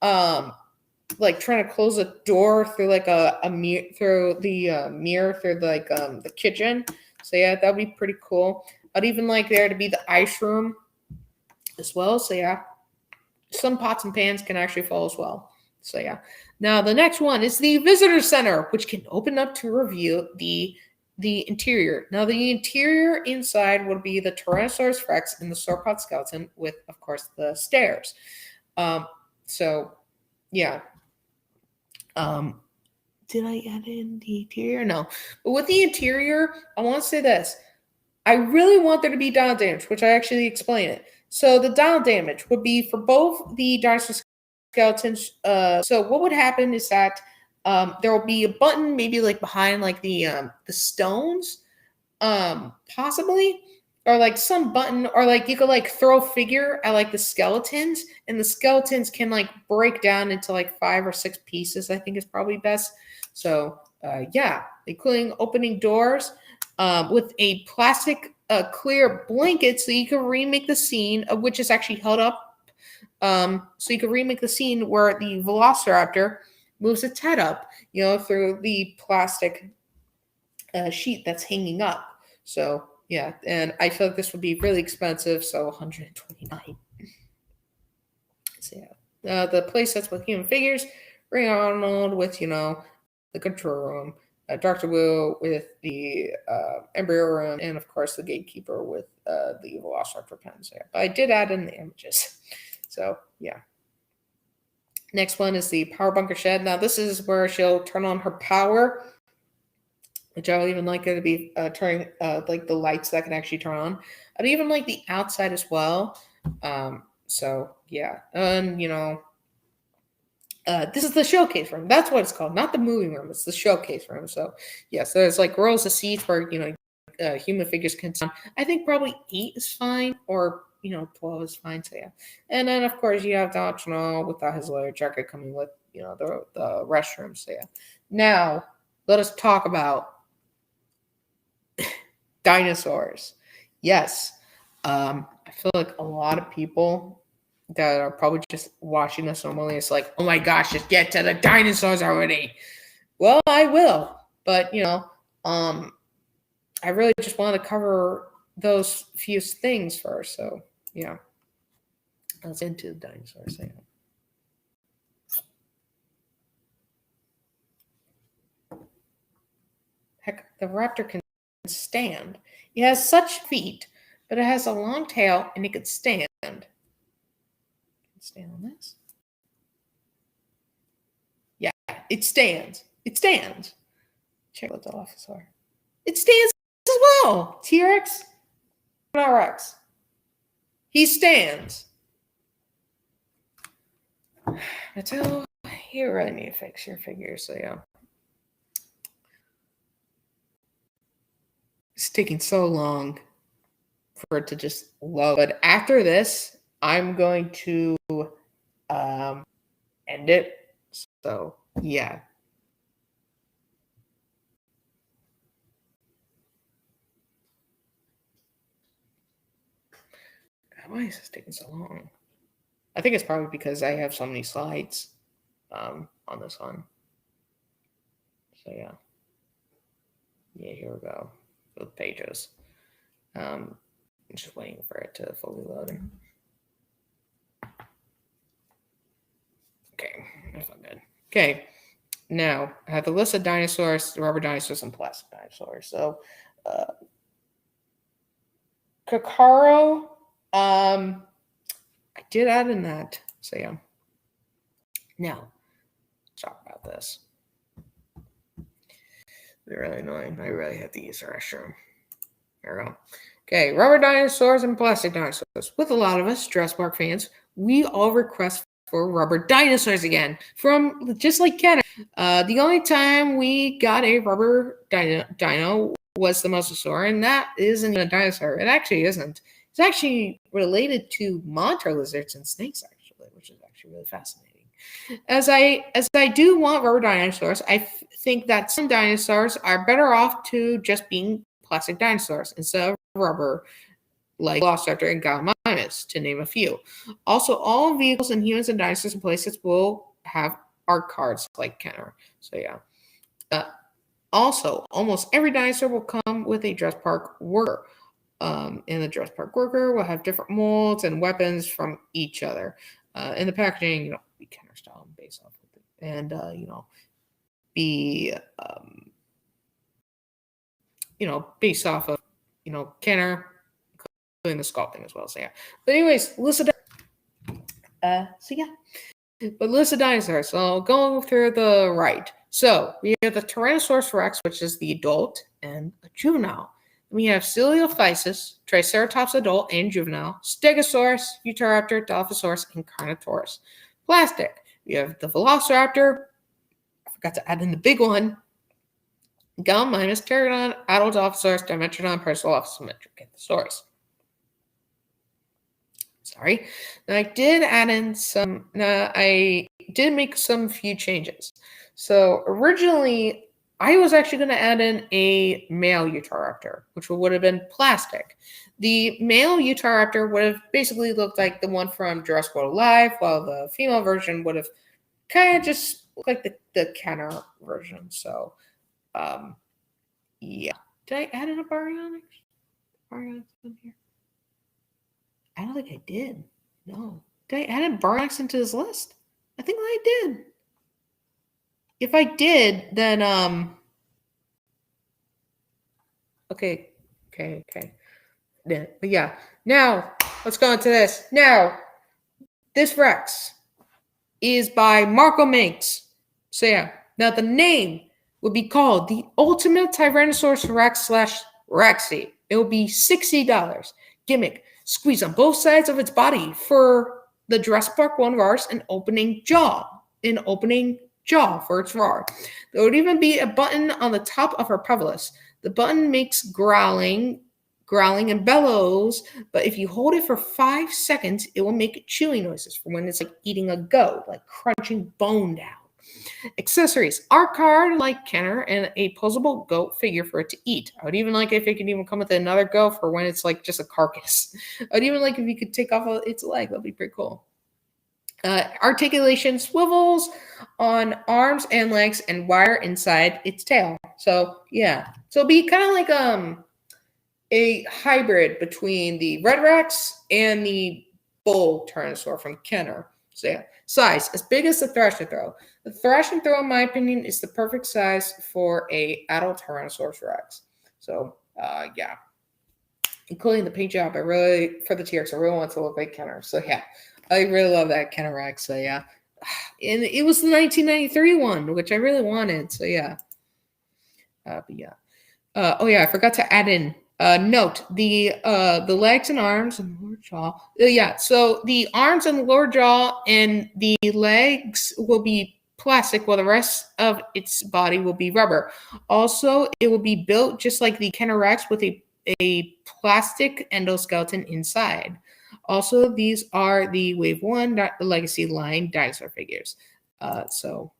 trying to close a door through like a mirror, through the mirror through the kitchen. So yeah, that would be pretty cool. I'd even like there to be the ice room as well. So yeah, some pots and pans can actually fall as well. So yeah. Now the next one is the visitor center, which can open up to reveal the interior. Now the interior inside would be the Tyrannosaurus Rex and the sauropod skeleton with, of course, the stairs. So yeah. Did I add in the interior? No. But with the interior, I want to say this. I really want there to be down damage, which I actually explain it. So the down damage would be for both the dinosaur skeletons. So what would happen is that there will be a button, maybe like behind like the stones, possibly, or like some button, or like you could like throw a figure at like the skeletons, and the skeletons can like break down into like 5 or 6 pieces. I think is probably best. So yeah, including opening doors with a plastic clear blanket, so you can remake the scene, which is actually held up. So you can remake the scene where the Velociraptor moves its head up, you know, through the plastic sheet that's hanging up. So yeah, and I feel like this would be really expensive, so $129. So yeah, the playsets with human figures, Ring Arnold with, you know, the control room, Dr. Will with the embryo room, and of course the gatekeeper with the Velociraptor pens there. But I did add in the images. So yeah. Next one is the power bunker shed. Now this is where she'll turn on her power, which I would even like it to be turning like the lights that can actually turn on. I'd even like the outside as well. So yeah, and you know, This is the showcase room. That's what it's called, not the movie room. It's the showcase room. So yes, there's like rows of seats where human figures can sit. I think probably 8 is fine, or 12 is fine. So yeah, and then of course you have the optional without his leather jacket coming with the restroom. So yeah, now let us talk about dinosaurs. Yes, I feel like a lot of people that are probably just watching us normally, it's like, oh my gosh, just get to the dinosaurs already. Well, I will, but I really just want to cover those few things first. So yeah, let's into the dinosaurs. Yeah. Heck, the raptor can stand. It has such feet, but it has a long tail and it could stand. Stand on this. Yeah, it stands. It stands. Check what the Dolphos are. It stands as well. T-Rex, Juvenile Rex. He stands. Until you really need to fix your figure, so yeah. It's taking so long for it to just load. But after this, I'm going to end it. So yeah. God, why is this taking so long? I think it's probably because I have so many slides on this one. So yeah. Yeah, here we go. With pages. I'm just waiting for it to fully load. Okay, that's not good. Okay, now I have the list of dinosaurs, rubber dinosaurs, and plastic dinosaurs. So, Kakaro, I did add in that. So yeah. Now, let's talk about this. They're really annoying. I really have to use the restroom. There we go. Okay, rubber dinosaurs and plastic dinosaurs. With a lot of us Jurassic Park fans, we all request for rubber dinosaurs again, from just like Ken. The only time we got a rubber dino was the mosasaur, and that isn't a dinosaur. It actually isn't. It's actually related to monitor lizards and snakes, actually, which is actually really fascinating. As I do want rubber dinosaurs, I think that some dinosaurs are better off to just being plastic dinosaurs instead of rubber, like Velociraptor and Gallimimus, to name a few. Also, all vehicles and humans and dinosaurs and places will have art cards like Kenner. So yeah. Also, almost every dinosaur will come with a Jurassic Park worker. And the Jurassic Park worker will have different molds and weapons from each other. In the packaging, be Kenner style based off of it, and be based off of Kenner, including the sculpting as well. So yeah. But anyways, list of list of dinosaurs. So I'll go through the right. So we have the Tyrannosaurus Rex, which is the adult and a juvenile. We have Coelophysis, Triceratops adult and juvenile, Stegosaurus, Utahraptor, Dolphosaurus, and Carnotaurus. Plastic. We have the Velociraptor. I forgot to add in the big one. Gallimimus, Pterodon, adult Dolphosaurus, Dimetrodon, Parasaurolophus, and Metricanthrosaurus. Sorry. Now I did add in some. Now I did make some few changes. So originally, I was actually going to add in a male Utahraptor, which would have been plastic. The male Utahraptor would have basically looked like the one from Jurassic World Live, while the female version would have kind of just looked like the Kenner version. So, yeah. Did I add in a Baryonyx? Baryonyx in here? I don't think I did. No. Did I add in Baryonyx into this list? I think I did. If I did, then okay. Yeah, but yeah. Now let's go into this. Now, this Rex is by Marco Minx. So yeah. Now the name would be called the Ultimate Tyrannosaurus Rex / Rexy. It will be $60. Gimmick. Squeeze on both sides of its body for the Jurassic Park 1 Rars and opening jaw. an opening jaw for its roar. There would even be a button on the top of her pelvis. The button makes growling and bellows, but if you hold it for 5 seconds, it will make chewing noises for when it's like eating a goat, like crunching bone down. Accessories: art card like Kenner and a posable goat figure for it to eat. I would even like if it could even come with another goat for when it's like just a carcass. I would even like if you could take off its leg. That'd be pretty cool. Articulation swivels on arms and legs and wire inside its tail. So yeah, so it'd be kind of like a hybrid between the Red Rex and the bull Tyrannosaur from Kenner. So yeah, size as big as the thrash and throw. The thrash and throw, in my opinion, is the perfect size for a adult Tyrannosaurus Rex. So yeah, including the paint job. For the T-Rex, I really want to look like Kenner. So yeah, I really love that Kenner Rex. So yeah, and it was the 1993 one, which I really wanted. So yeah, but yeah. Oh yeah, I forgot to add in. Note the legs and arms and the lower jaw. Yeah, so the arms and the lower jaw and the legs will be plastic, while the rest of its body will be rubber. Also, it will be built just like the Kenner Rex with a plastic endoskeleton inside. Also, these are the Wave 1 Legacy line dinosaur figures. So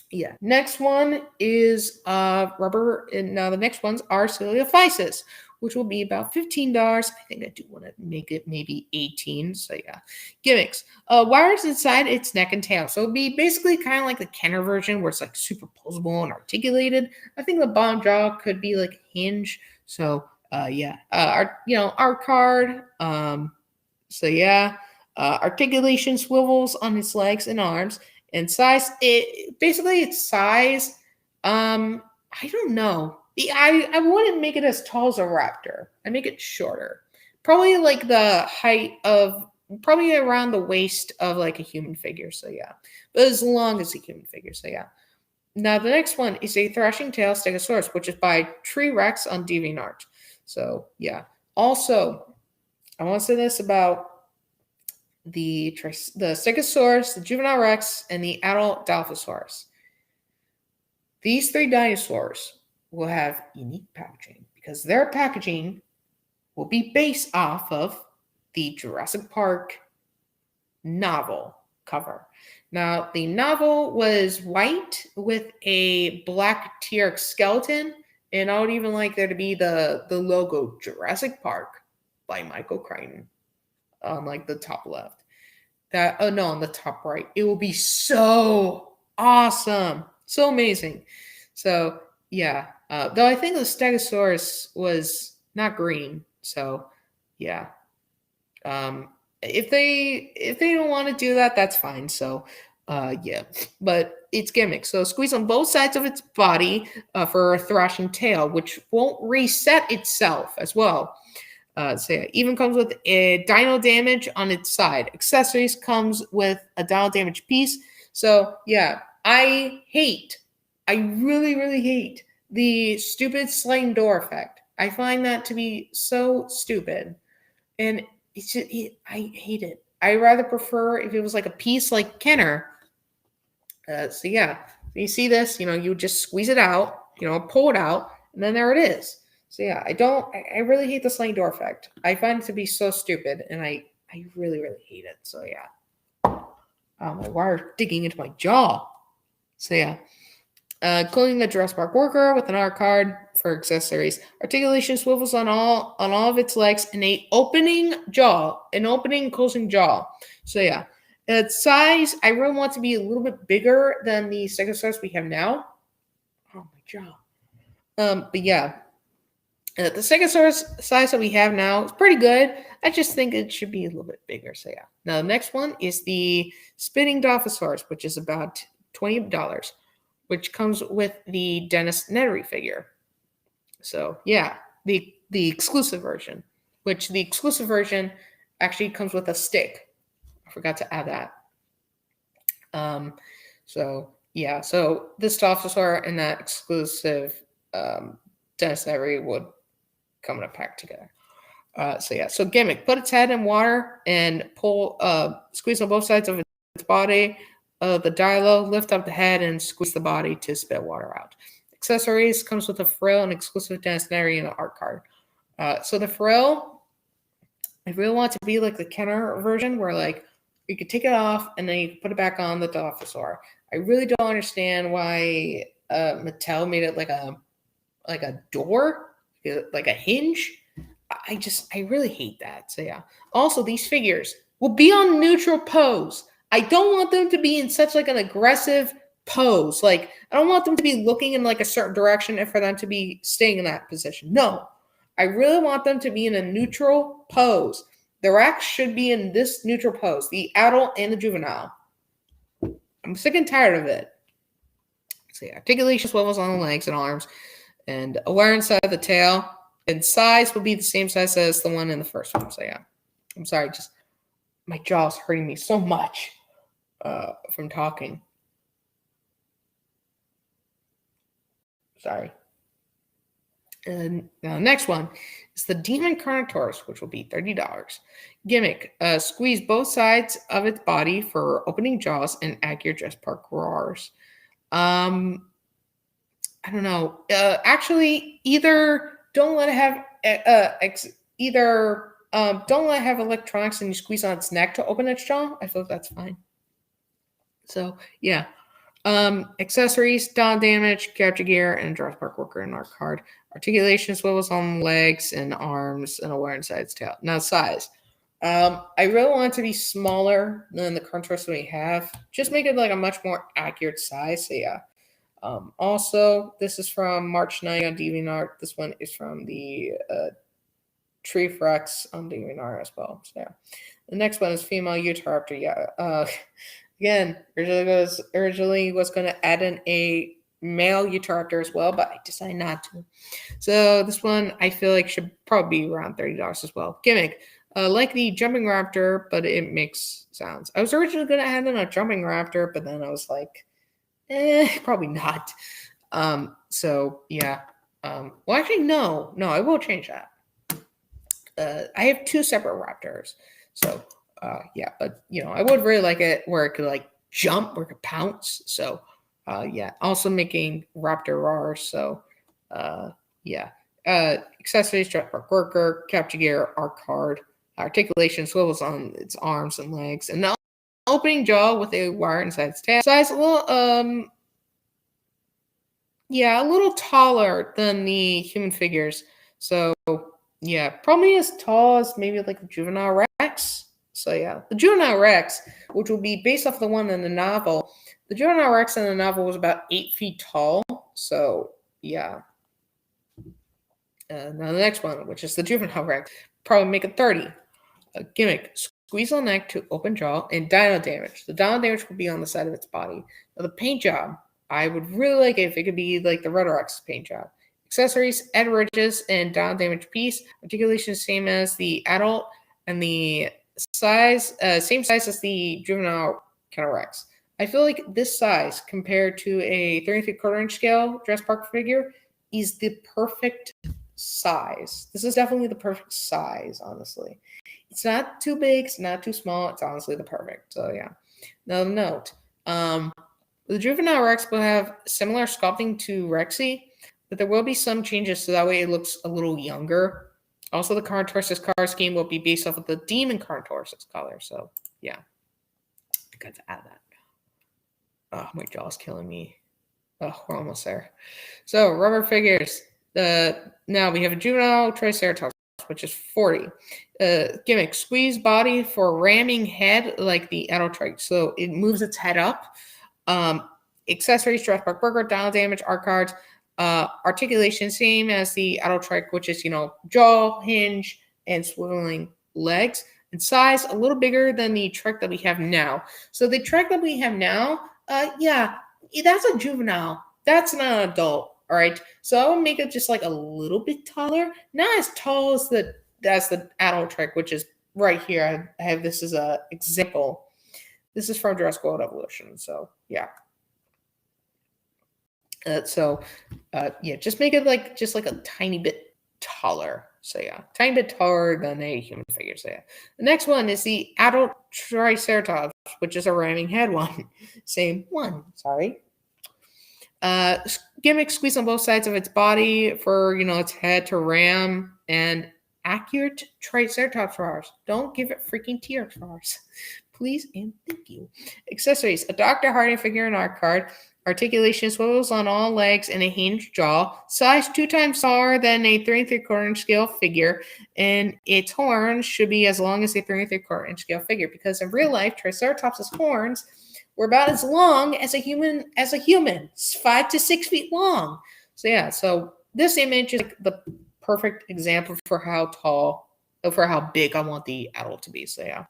yeah, next one is rubber, and now the next ones are Ciliophysis, which will be about $15. I think I do want to make it maybe 18. So yeah, gimmicks. Wires inside its neck and tail. So it'll be basically kind of like the Kenner version, where it's like super posable and articulated. I think the bottom jaw could be like a hinge. So yeah, our card. So yeah, articulation swivels on its legs and arms. And size, its size, I don't know. I wouldn't make it as tall as a raptor. I make it shorter. Probably like the height of, probably around the waist of like a human figure. So yeah, but as long as a human figure. So yeah. Now the next one is a thrashing tail stegosaurus, which is by Tree Rex on DeviantArt. So yeah. Also, I want to say this about the Stegosaurus, the Juvenile Rex, and the adult Dolphosaurus. These 3 dinosaurs will have unique packaging because their packaging will be based off of the Jurassic Park novel cover. Now, the novel was white with a black T-Rex skeleton, and I would even like there to be the logo Jurassic Park by Michael Crichton on like the top left. On the top right. It will be so awesome, so amazing. So yeah, though I think the Stegosaurus was not green. So yeah, if they don't want to do that, that's fine. So yeah, but it's Gimmick. So squeeze on both sides of its body for a thrashing tail, which won't reset itself as well. So yeah, even comes with a dino damage on its side. Accessories comes with a dino damage piece. So yeah, I really, really hate the stupid sliding door effect. I find that to be so stupid. And it's just, I hate it. I rather prefer if it was like a piece like Kenner. So yeah, you see this, you just squeeze it out, pull it out, and then there it is. So yeah, I really hate the sliding door effect. I find it to be so stupid, and I really, really hate it. So yeah. My wire digging into my jaw. So yeah. Including the Jurassic Park worker with an art card for accessories. Articulation swivels on all of its legs in an opening closing jaw. So yeah. Its size, I really want to be a little bit bigger than the Stegosaurus we have now. Oh, my jaw. But yeah. The Stegosaurus size that we have now is pretty good. I just think it should be a little bit bigger. So yeah. Now the next one is the Spinning Dolphosaurus, which is about $20, which comes with the Dennis Nedry figure. So yeah, the exclusive version, which the exclusive version actually comes with a stick. I forgot to add that. So yeah, so this Dolphosaur and that exclusive Dennis Nedry would come in a pack together. So yeah, so Gimmick, put its head in water and pull, squeeze on both sides of its body the Dilo, lift up the head and squeeze the body to spit water out. Accessories comes with a frill, an exclusive destinary, and an art card. So the frill, I really want to be like the Kenner version where like you could take it off and then you put it back on the Dolphos. I really don't understand why Mattel made it like a door, like a hinge. I really hate that. So yeah. Also, these figures will be on neutral pose. I don't want them to be in such like an aggressive pose. Like I don't want them to be looking in like a certain direction and for them to be staying in that position. No, I really want them to be in a neutral pose. The Rex should be in this neutral pose, the adult and the juvenile. I'm sick and tired of it. So yeah, articulation swivels on the legs and arms, and a wire inside the tail. And size will be the same size as the one in the first one. So yeah, I'm sorry, just my jaw's hurting me so much from talking. Sorry. And next one is the Demon Carnotaurus, which will be $30. Gimmick. Squeeze both sides of its body for opening jaws and accurate Jurassic Park roars. I don't know. Actually, either don't let it have don't let it have electronics and you squeeze on its neck to open its jaw. I feel like that's fine. So yeah. Accessories, down damage, capture gear, and Jurassic Park worker in our card. Articulation, swivels on legs and arms, and a wire inside its tail. Now size. I really want it to be smaller than the Carnotaurus we have. Just make it like a much more accurate size. So yeah. Also, this is from March 9 on DeviantArt. This one is from the Tree Rex on DeviantArt as well. So yeah. The next one is female Utahraptor. Yeah. Again, originally was going to add in a male Utahraptor as well, but I decided not to. So this one I feel like should probably be around $30 as well. Gimmick. Like the jumping raptor, but it makes sounds. I was originally going to add in a jumping raptor, but then I was like, probably not. So yeah. Well, actually, no, I will change that. I have two separate raptors. So yeah, but I would really like it where it could like jump, where it could pounce. So yeah, also making raptor roars. So yeah. Accessories, Jurassic Park worker, capture gear, art card, articulation, swivels on its arms and legs, and the opening jaw with a wire inside its tail. Size a little yeah, a little taller than the human figures. So yeah, probably as tall as maybe like the Juvenile Rex. So yeah, the Juvenile Rex, which will be based off the one in the novel. The Juvenile Rex in the novel was about 8 feet tall. So yeah. Now the next one, which is the Juvenile Rex, probably make it 30. Gimmick. Squeeze on neck to open jaw and dino damage. The dino damage will be on the side of its body. Now the paint job, I would really like it if it could be like the Red Rex paint job. Accessories, add ridges and down damage piece. Articulation same as the adult, and the size, same size as the juvenile Rex. I feel like this size compared to a 33¼ scale Jurassic Park figure is the perfect size. This is definitely the perfect size, honestly. It's not too big, it's not too small. It's honestly the perfect. So yeah. Now note, the Juvenile Rex will have similar sculpting to Rexy, but there will be some changes so that way it looks a little younger. Also, the Carnotaurus color scheme will be based off of the Demon Carnotaurus color. So yeah, I got to add that. Oh, my jaw's killing me. Oh, we're almost there. So rubber figures. Now we have a juvenile Triceratops, which is 40. Gimmick, squeeze body for ramming head like the adult trike. So it moves its head up. Accessories, Jurassic Park burger, dial damage, art cards. Articulation, same as the adult trike, which is, jaw, hinge, and swiveling legs. And size, a little bigger than the trike that we have now. So the trike that we have now, yeah, that's a juvenile. That's not an adult. All right, so I would make it just like a little bit taller, not as tall as the adult trike, which is right here. I have this as an example. This is from Jurassic World Evolution. So yeah. Yeah, just make it like a tiny bit taller. So yeah, tiny bit taller than a human figure. So yeah. The next one is the adult Triceratops, which is a ramming head one. Same one, sorry. Gimmick squeeze on both sides of its body for, its head to ram, and accurate Triceratops bars. Don't give it freaking T-Rex bars. Please and thank you. Accessories. A Dr. Harding figure in art card. Articulation swivels on all legs and a hinged jaw. Size 2 times taller than a 3 3/4 inch scale figure. And its horns should be as long as a 3 3/4 inch scale figure. Because in real life, Triceratops' horns were about as long as a human. 5 to 6 feet long. So yeah, so this image is like the perfect example for how big I want the adult to be. So yeah.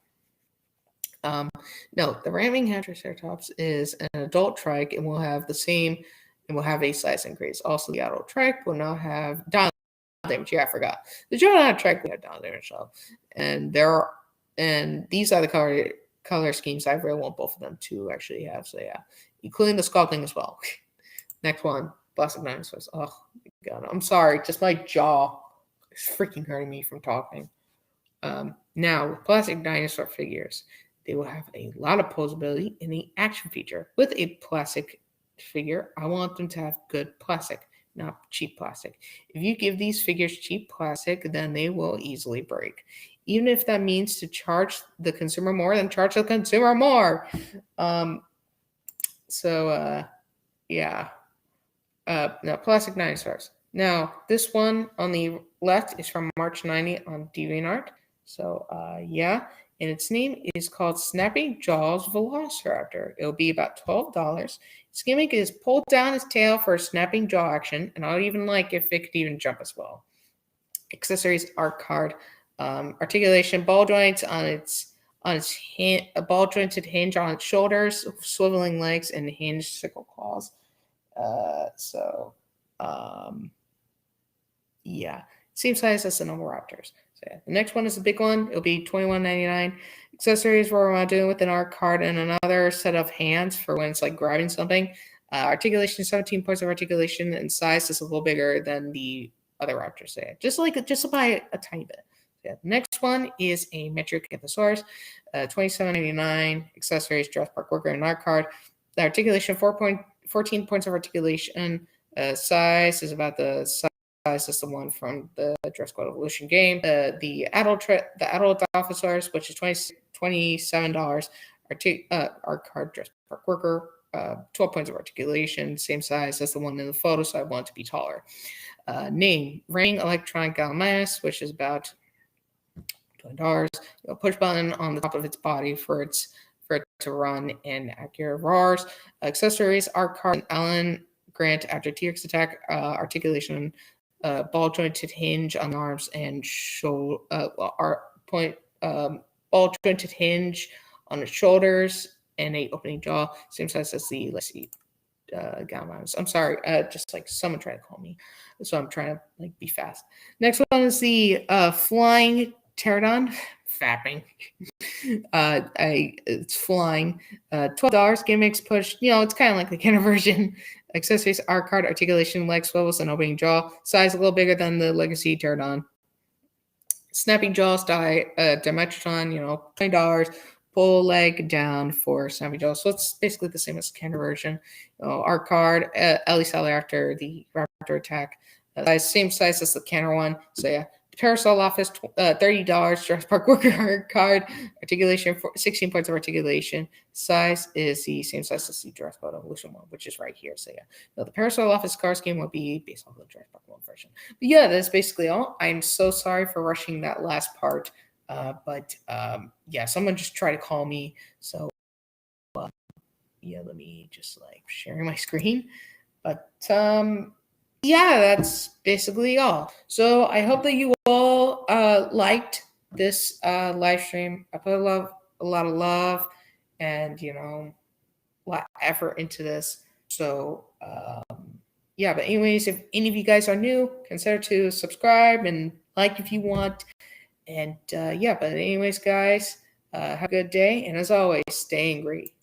No, the ramming head Triceratops is an adult trike and will have a size increase. Also, the adult trike will not have dino damage. Yeah, I forgot. The juvenile trike will have dino damage though. And these are the color schemes I really want both of them to actually have. So yeah, including the sculpting as well. Next one, plastic dinosaurs. Oh my god, I'm sorry, just my jaw is freaking hurting me from talking. Now, with plastic dinosaur figures, they will have a lot of posability in the action feature. With a plastic figure, I want them to have good plastic, not cheap plastic. If you give these figures cheap plastic, then they will easily break. Even if that means to charge the consumer more, then charge the consumer more. Yeah. Now, plastic dinosaurs. Now, this one on the left is from March 90 on DeviantArt. So, yeah. And its name is called Snapping Jaws Velociraptor. It'll be about $12. Its gimmick is pull down its tail for a snapping jaw action, and I'll even like if it could even jump as well. Accessories, art card, articulation, ball joints on its hand, a ball jointed hinge on its shoulders, swiveling legs, and hinged sickle claws. Yeah, same size as the normal raptors. So yeah, the next one is the big one. It'll be $21.99. Accessories we're doing with an art card and another set of hands for when it's like grabbing something. Articulation, 17 points of articulation, and size is a little bigger than the other raptors. So yeah, just by a tiny bit. So yeah, the next one is a metric Ankylosaurus, $27.99. Accessories, Jurassic Park worker and art card. The articulation, 14 points of articulation. Size is about the size as the one from the Jurassic Evolution game. The adult Dolphos, which is $27. Art card, Jurassic Park worker, 12 points of articulation, same size as the one in the photo, so I want it to be taller. Name, Ring Electronic Gallimimus, which is about $20. Push button on the top of its body for it to run and accurate roars. Accessories, art card, Alan Grant after T-Rex attack, articulation, ball jointed hinge on the arms and ball jointed hinge on the shoulders and a opening jaw, same size as the Gallimimus. I'm sorry, just like someone trying to call me, so I'm trying to be fast. Next one is the flying pterodon. Fapping. It's flying. $12. Gimmicks push. It's kind of like the Kenner version. Accessories, art card, articulation, leg swivels, and opening jaw. Size a little bigger than the Legacy Pterodon. Snapping jaws, Dimetrodon, $20. Pull leg down for snapping jaws. So it's basically the same as the Kenner version. Art card, Ellie Sattler after the Raptor attack. Same size as the Kenner one. So yeah. Parasol Office, $30. Jurassic Park worker card. Articulation, 16 points of articulation. Size is the same size as the Jurassic Evolution one, which is right here. So yeah, the Parasol Office card scheme will be based on the Jurassic Park 1 version. But yeah, that's basically all. I'm so sorry for rushing that last part. But someone just tried to call me. So let me just sharing my screen. But that's basically all. So I hope that you all liked this live stream. I put a lot of love and a lot of effort into this. So but anyways, if any of you guys are new, consider to subscribe and like if you want. And but anyways, guys, have a good day, and as always, stay angry.